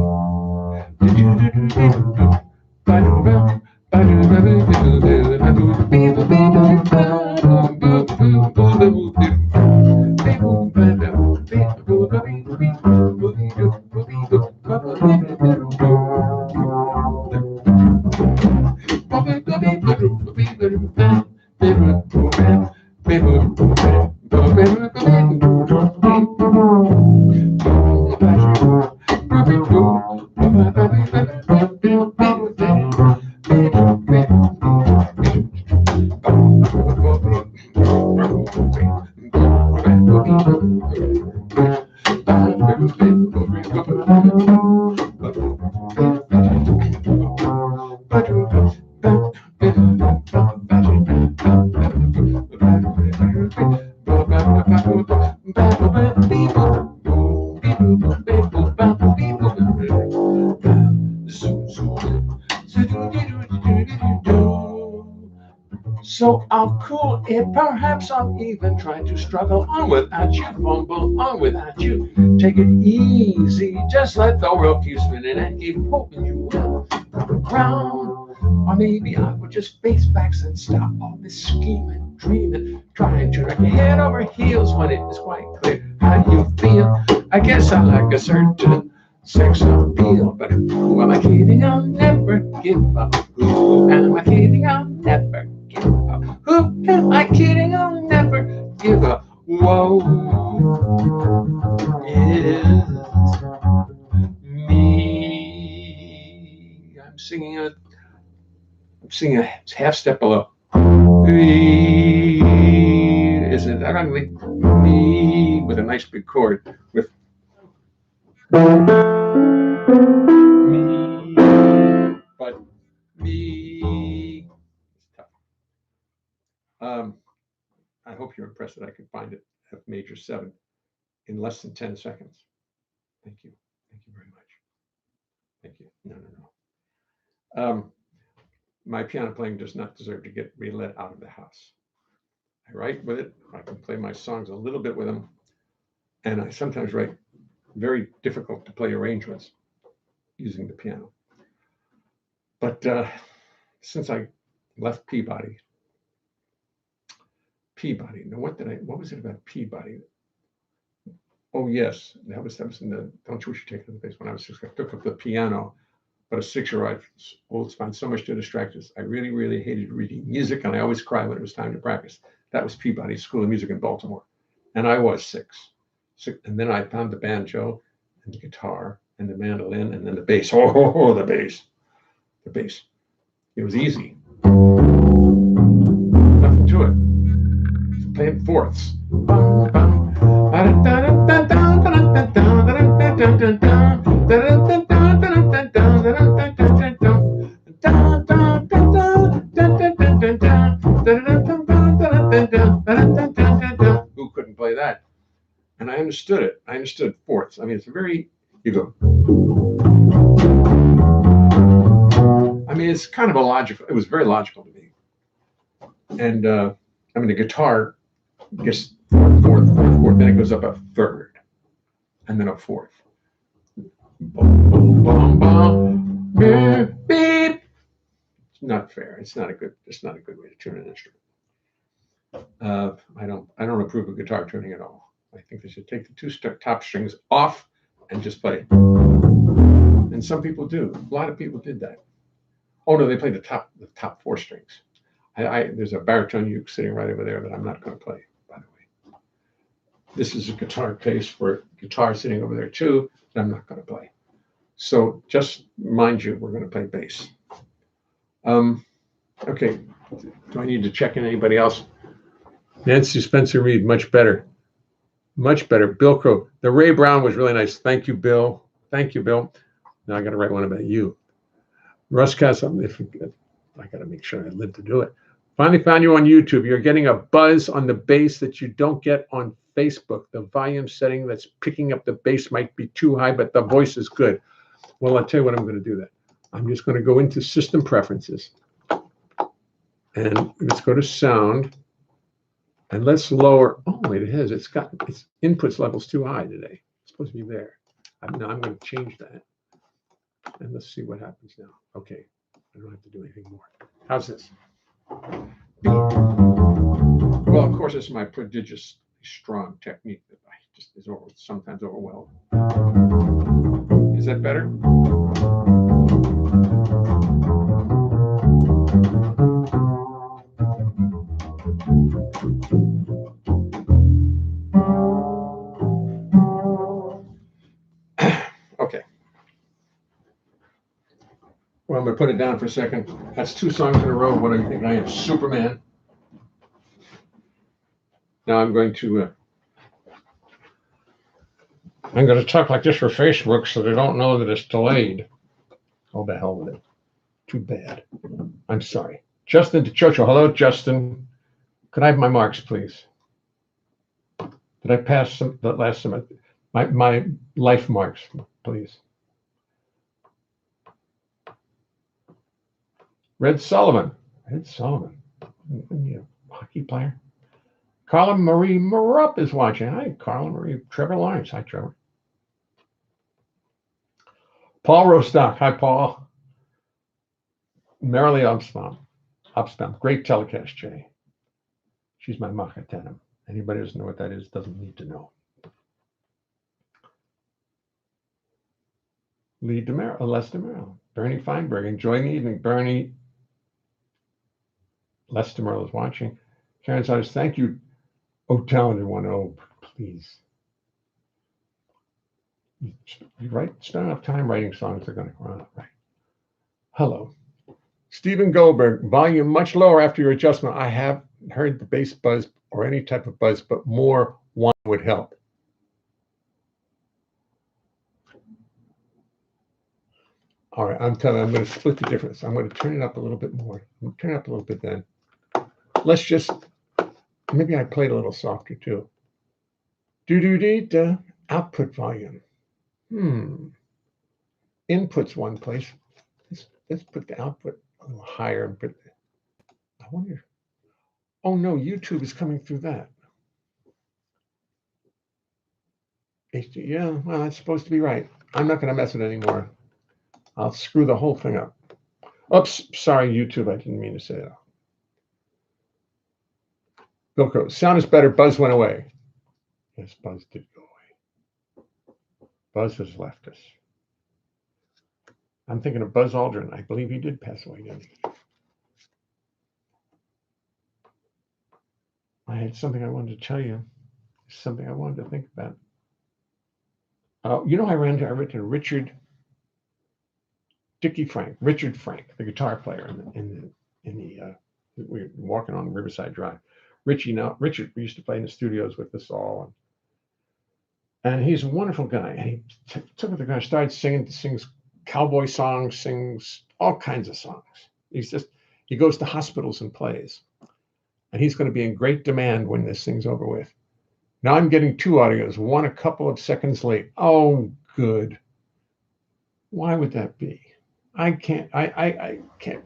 So I'll cool it, perhaps I'll even try to struggle on without you, fumble on without you. Take it easy, just let the world keep spinning and keep hoping you will come around. Or maybe I will just face facts and stop all this scheming, dreaming, trying to wreck your head over heels when it is quite clear how you feel. I guess I like a certain sex appeal, but who am I kidding? I'll never give up. Who am I kidding? I'll never give up. Who am I kidding? I'll never give up. Whoa, it is me. I'm singing a half step below. Isn't that ugly? Me with a nice big chord with me, but me. I hope you're impressed that I could find it F major 7 in less than 10 seconds. Thank you. Thank you very much. Thank you. No. My piano playing does not deserve to get relet out of the house. I write with it. I can play my songs a little bit with them. And I sometimes write very difficult to play arrangements using the piano. But since I left Peabody, now what was it about Peabody? Oh yes, that was in the Don't You Wish You Take Another Place when I was 6. I took up the piano, but a 6-year-old found so much to distract us. I really, really hated reading music, and I always cried when it was time to practice. That was Peabody School of Music in Baltimore, and I was 6. And then I found the banjo and the guitar and the mandolin and then the bass. Oh, the bass. It was easy. Nothing to it. Playing fourths. Who couldn't play that? And I understood it. I understood fourths. I mean, you go. I mean, it's kind of it was very logical to me. And I mean, the guitar gets fourth, then it goes up a third, and then a fourth. Beep. It's not fair. It's not a good way to tune an instrument. I don't approve of guitar tuning at all. I think they should take the 2 top strings off and just play. And some people do. A lot of people did that. Oh no, they play the top four strings. There's a baritone uke sitting right over there that I'm not going to play, by the way. This is a guitar case for a guitar sitting over there too that I'm not going to play. So just mind you, we're going to play bass. Okay, do I need to check in anybody else? Nancy Spencer Reed, much better. Much better. Bill Crow. The Ray Brown was really nice. Thank you, Bill. Thank you, Bill. Now I got to write one about you. Russ Castle, I got to make sure I live to do it. Finally found you on YouTube. You're getting a buzz on the bass that you don't get on Facebook. The volume setting that's picking up the bass might be too high, but the voice is good. Well, I'll tell you what I'm going to do then. I'm just going to go into System Preferences. And let's go to Sound. And let's lower. Oh, wait, it has. Its inputs levels too high today. It's supposed to be there. Now I'm going to change that. And let's see what happens now. Okay, I don't have to do anything more. How's this? Well, of course, it's my prodigiously strong technique that I just is sometimes overwhelmed. Is that better? Okay. Well, I'm going to put it down for a second. That's 2 songs in a row. What do you think I am, Superman? Now I'm going to talk like this for Facebook so they don't know that it's delayed. Oh, the hell with it. Too bad. I'm sorry. Justin DeChocho. Hello, Justin. Could I have my marks, please? Did I pass the last semester? My life marks, please. Red Sullivan. Red Sullivan. Hockey player. Carla Marie Marup is watching. Hi, Carla Marie. Trevor Lawrence. Hi, Trevor. Paul Rostock. Hi, Paul. Marilee Upsbaum. Great telecast, Jay. She's my Makatanum. Anybody who doesn't know what that is doesn't need to know. Les DeMero. Bernie Feinberg. Enjoying the evening. Bernie. Les DeMero is watching. Karen Saunders, thank you. Oh, talented one. Oh, please. You spend enough time writing songs, they're going to come out right. Hello. Stephen Goldberg, volume much lower after your adjustment. I have heard the bass buzz or any type of buzz, but more one would help. All right, I'm going to split the difference. I'm going to turn it up a little bit more. I'm going to turn it up a little bit then. Let's just, maybe I played a little softer too. Do-do-dee-da, output volume. Input's one place. Let's put the output a little higher. But I wonder, oh no, YouTube is coming through that. Yeah, well, that's supposed to be right. I'm not going to mess with it anymore. I'll screw the whole thing up. Oops, sorry, YouTube. I didn't mean to say that. Bill Crow, sound is better. Buzz went away. Yes, Buzz did go away. Buzz has left us. I'm thinking of Buzz Aldrin. I believe he did pass away, didn't he? I had something I wanted to tell you. Something I wanted to think about. I ran to Richard Frank, the guitar player we were walking on Riverside Drive. Richard used to play in the studios with us all, and he's a wonderful guy. And he took the guy, started sings cowboy songs, sings all kinds of songs. He goes to hospitals and plays, and he's going to be in great demand when this thing's over with. Now I'm getting 2 audios, one a couple of seconds late. Oh, good. Why would that be? I can't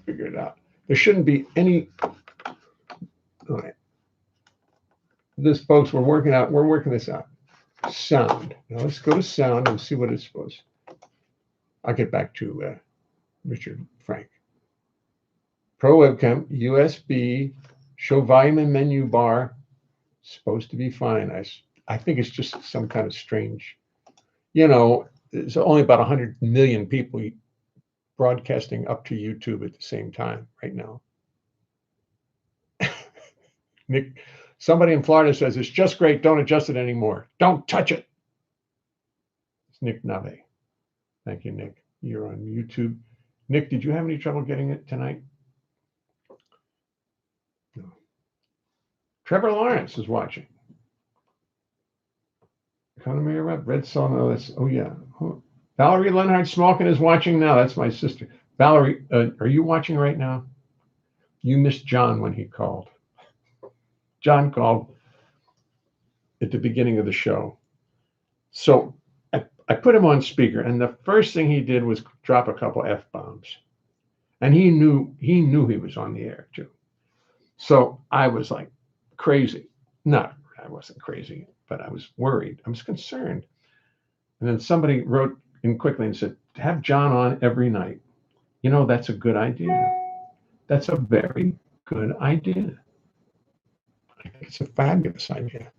figure it out. There shouldn't be any. All right. This, folks, we're working this out. Sound. Now let's go to sound and see what it's supposed. I'll get back to Richard Frank. Pro webcam, USB, show volume and menu bar. Supposed to be fine. I think it's just some kind of strange. There's only about 100 million people broadcasting up to YouTube at the same time right now. Nick, somebody in Florida says, it's just great. Don't adjust it anymore. Don't touch it. It's Nick Nave. Thank you, Nick. You're on YouTube. Nick, did you have any trouble getting it tonight? No. Trevor Lawrence is watching. Economy Red Song. Oh, yeah. Valerie Leonhart Smalkin is watching now. That's my sister. Valerie, are you watching right now? You missed John when he called. John called at the beginning of the show. So I put him on speaker, and the first thing he did was drop a couple F-bombs. And he knew he was on the air too. So I was like crazy. No, I wasn't crazy, but I was worried. I was concerned. And then somebody wrote in quickly and said, have John on every night. You know, that's a good idea. That's a very good idea. I think it's a fabulous idea.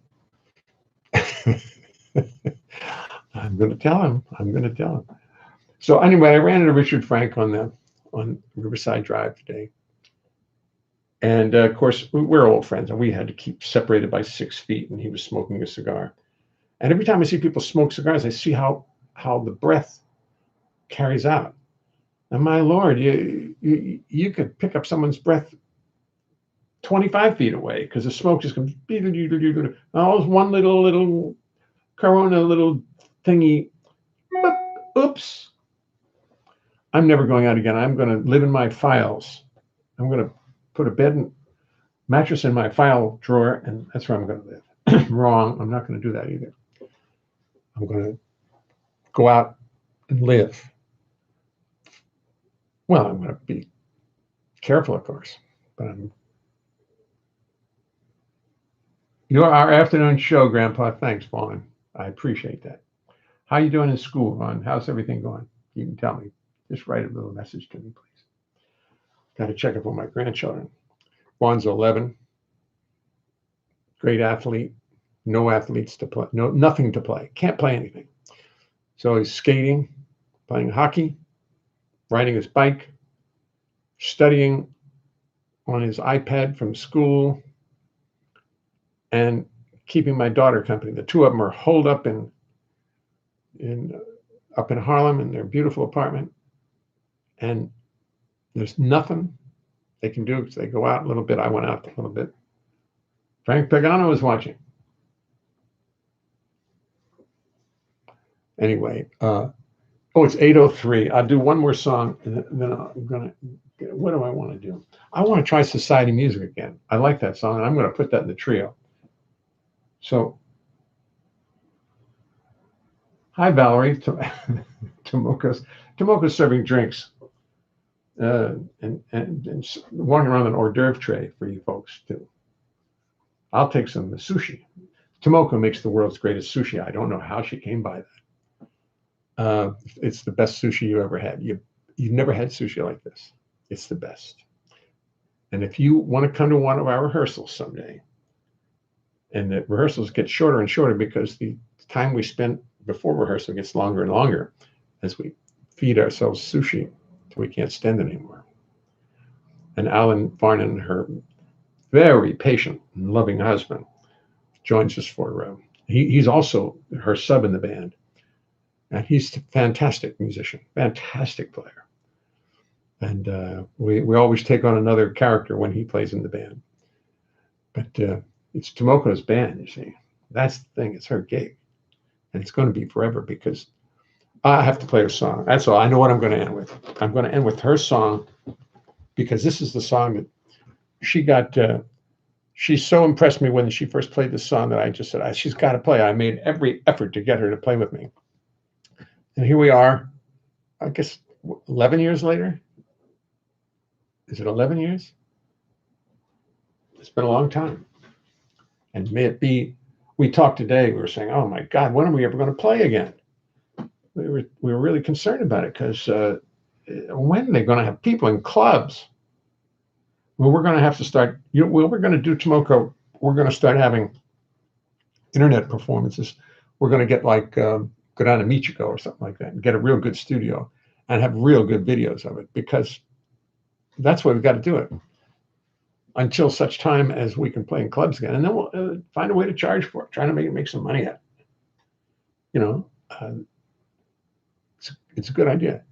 I'm going to tell him. So anyway, I ran into Richard Frank on Riverside Drive today. And of course, we're old friends, and we had to keep separated by 6 feet, and he was smoking a cigar. And every time I see people smoke cigars, I see how the breath carries out. And my Lord, you could pick up someone's breath 25 feet away because the smoke just comes. Oh, one little Corona little thingy. Oops. I'm never going out again. I'm going to live in my files. I'm going to put a bed and mattress in my file drawer, and that's where I'm going to live. Wrong. I'm not going to do that either. I'm going to go out and live. Well, I'm going to be careful, of course, but you're our afternoon show, Grandpa. Thanks, Vaughn. I appreciate that. How you doing in school, Vaughn? How's everything going? You can tell me. Just write a little message to me, please. Got to check up on my grandchildren. Vaughn's 11. Great athlete. No athletes to play. No, nothing to play. Can't play anything. So he's skating, playing hockey, riding his bike, studying on his iPad from school, and keeping my daughter company. The two of them are holed up up in Harlem in their beautiful apartment, and there's nothing they can do because they go out a little bit. I went out a little bit. Frank Pagano is watching. Anyway, it's 8:03. I'll do one more song, and then I'm gonna. What do I want to do? I want to try Society Music again. I like that song, and I'm going to put that in the trio. So, hi, Valerie. Tomoko's serving drinks and walking around an hors d'oeuvre tray for you folks too. I'll take some sushi. Tomoko makes the world's greatest sushi. I don't know how she came by that. It's the best sushi you ever had. You've never had sushi like this. It's the best. And if you want to come to one of our rehearsals someday, and the rehearsals get shorter and shorter because the time we spend before rehearsal gets longer and longer as we feed ourselves sushi till we can't stand it anymore. And Alan Varnon, her very patient and loving husband, joins us for he's also her sub in the band. And he's a fantastic musician, fantastic player. And we always take on another character when he plays in the band. But it's Tomoko's band, you see. That's the thing. It's her gig. And it's going to be forever because I have to play her song. That's all. I know what I'm going to end with. I'm going to end with her song because this is the song that she got. She so impressed me when she first played this song that I just said, she's got to play. I made every effort to get her to play with me. And here we are, I guess, 11 years later. Is it 11 years? It's been a long time. And may it be, we talked today, we were saying, oh my God, when are we ever going to play again? We were really concerned about it because when are they going to have people in clubs? Well, we're going to have to start, we're going to do Tomoko, we're going to start having internet performances. We're going to get like, go down to Michiko or something like that and get a real good studio and have real good videos of it, because that's what we've got to do it until such time as we can play in clubs again. And then we'll find a way to charge for it, trying to make some money at it. It's a good idea.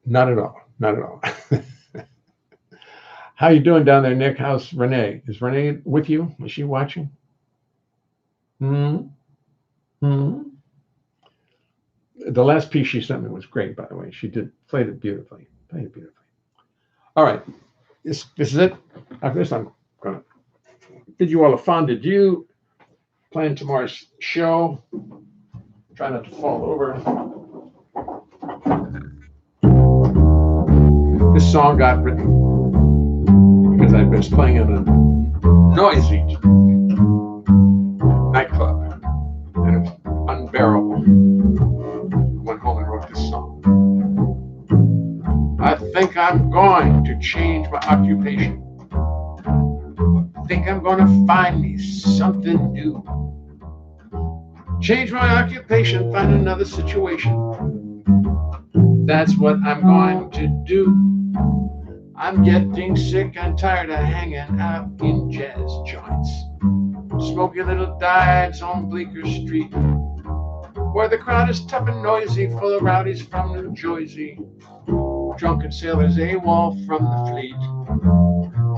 Not at all. Not at all. How you doing down there, Nick? How's Renee? Is Renee with you? Is she watching? Hmm. Hmm. The last piece she sent me was great, by the way. She played it beautifully. Played it beautifully. All right. This is it. After this, I'm going to bid you all a fond adieu. Playing tomorrow's show. Try not to fall over. This song got written because I'd been playing in a noisy nightclub, and it was unbearable. I went home and wrote this song. I think I'm going to change my occupation. I think I'm going to find me something new. Change my occupation, find another situation. That's what I'm going to do. I'm getting sick and tired of hanging out in jazz joints, smoking little dives on Bleecker Street, where the crowd is tough and noisy, full of rowdies from New Jersey, drunken sailors AWOL from the fleet.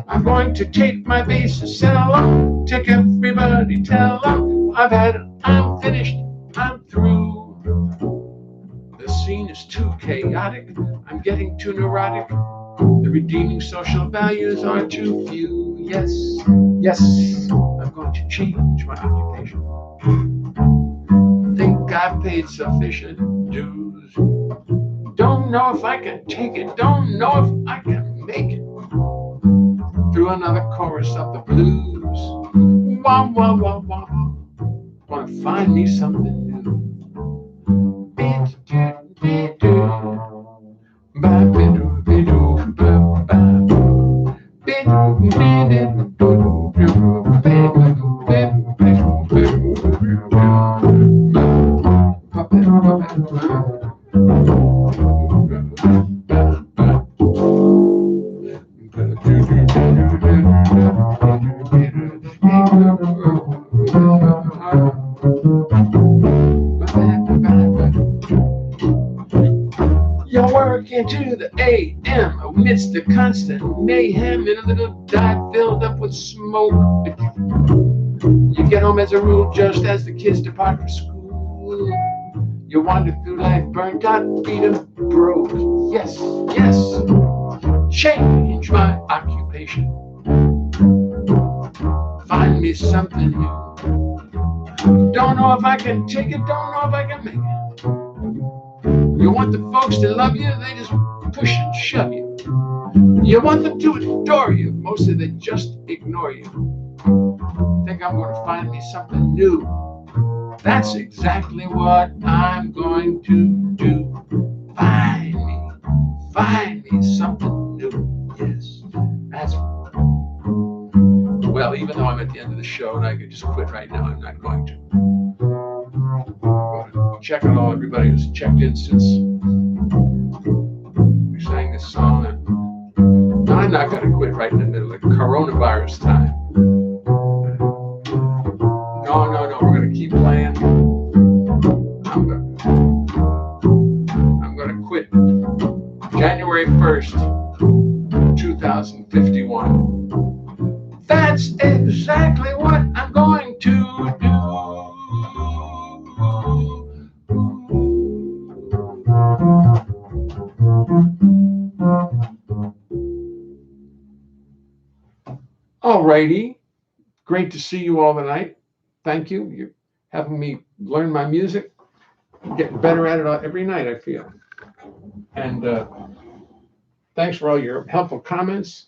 I'm going to take my bass and sell, take everybody, tell them I've had it, I'm finished, I'm through. The scene is too chaotic, I'm getting too neurotic. The redeeming social values are too few. Yes, yes, I'm going to change my occupation. Think I've paid sufficient dues. Don't know if I can take it, don't know if I can make it through another chorus of the blues. Wah, wah, wah, wah. Wanna find me something new. You're working to the AM amidst the constant mayhem in a little dive filled up with smoke. You get home as a rule just as the kids depart for school. You wander through life burnt out, beat 'em broke. Yes, yes, change my occupation. Find me something new. Don't know if I can take it, don't know if I can make it. You want the folks to love you, they just push and shove you. You want them to adore you, mostly they just ignore you. Think I'm going to find me something new. That's exactly what I'm going to do. Find me something new. Yes, that's. Well, even though I'm at the end of the show and I could just quit right now, I'm not going to. Check on all everybody who's checked in since we sang this song. And I'm not going to quit right in the middle of coronavirus time. No, we're going to keep playing. I'm going to quit January 1st, 2051. That's exactly what I'm going to do. All righty. Great to see you all tonight. Thank you. You're having me learn my music. I'm getting better at it every night, I feel. And thanks for all your helpful comments,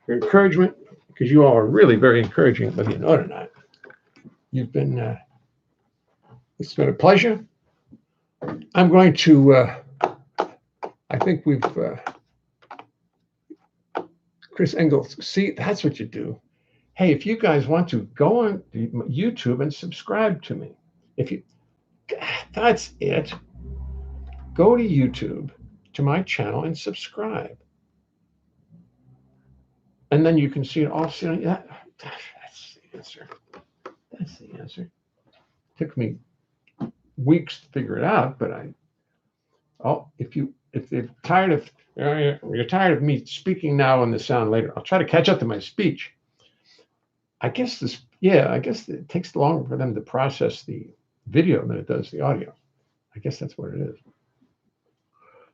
your encouragement, because you all are really very encouraging, whether you know it or not. You've been, it's been a pleasure. I'm going to, I think we've, Chris Engels, see, that's what you do. Hey, if you guys want to go on YouTube and subscribe to me, that's it. Go to YouTube to my channel and subscribe. And then you can see it all. See, that's the answer. That's the answer. Took me weeks to figure it out, but if you're tired of me speaking now and the sound later, I'll try to catch up to my speech. I guess it takes longer for them to process the video than it does the audio. I guess that's what it is.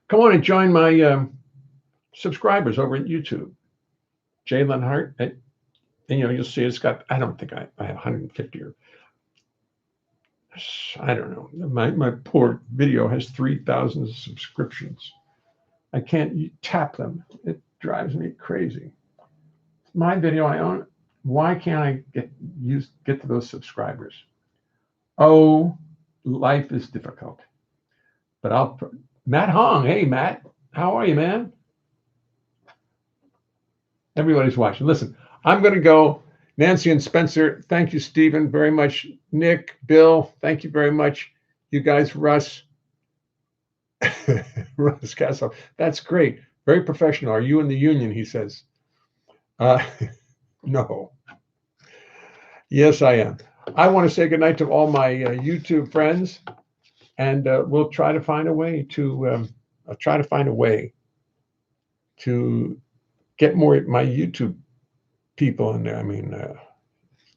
Come on and join my subscribers over at YouTube. Jay Leonhart, and you'll see it's got, I don't think I have 150 or I don't know. My poor video has 3,000 subscriptions. I can't tap them. It drives me crazy. My video, I own. Why can't I get to those subscribers? Oh, life is difficult. But Matt Hong. Hey, Matt, how are you, man? Everybody's watching. Listen, I'm going to go. Nancy and Spencer, thank you, Stephen, very much. Nick, Bill, thank you very much. You guys, Russ. Russ Castle. That's great. Very professional. Are you in the union? He says. No. Yes, I am. I want to say goodnight to all my YouTube friends, and we'll try to find a way to. I'll try to find a way to get more of my YouTube people in there. I mean,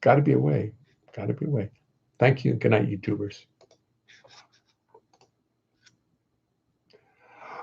got to be a way. Got to be a way. Thank you. Good night, YouTubers.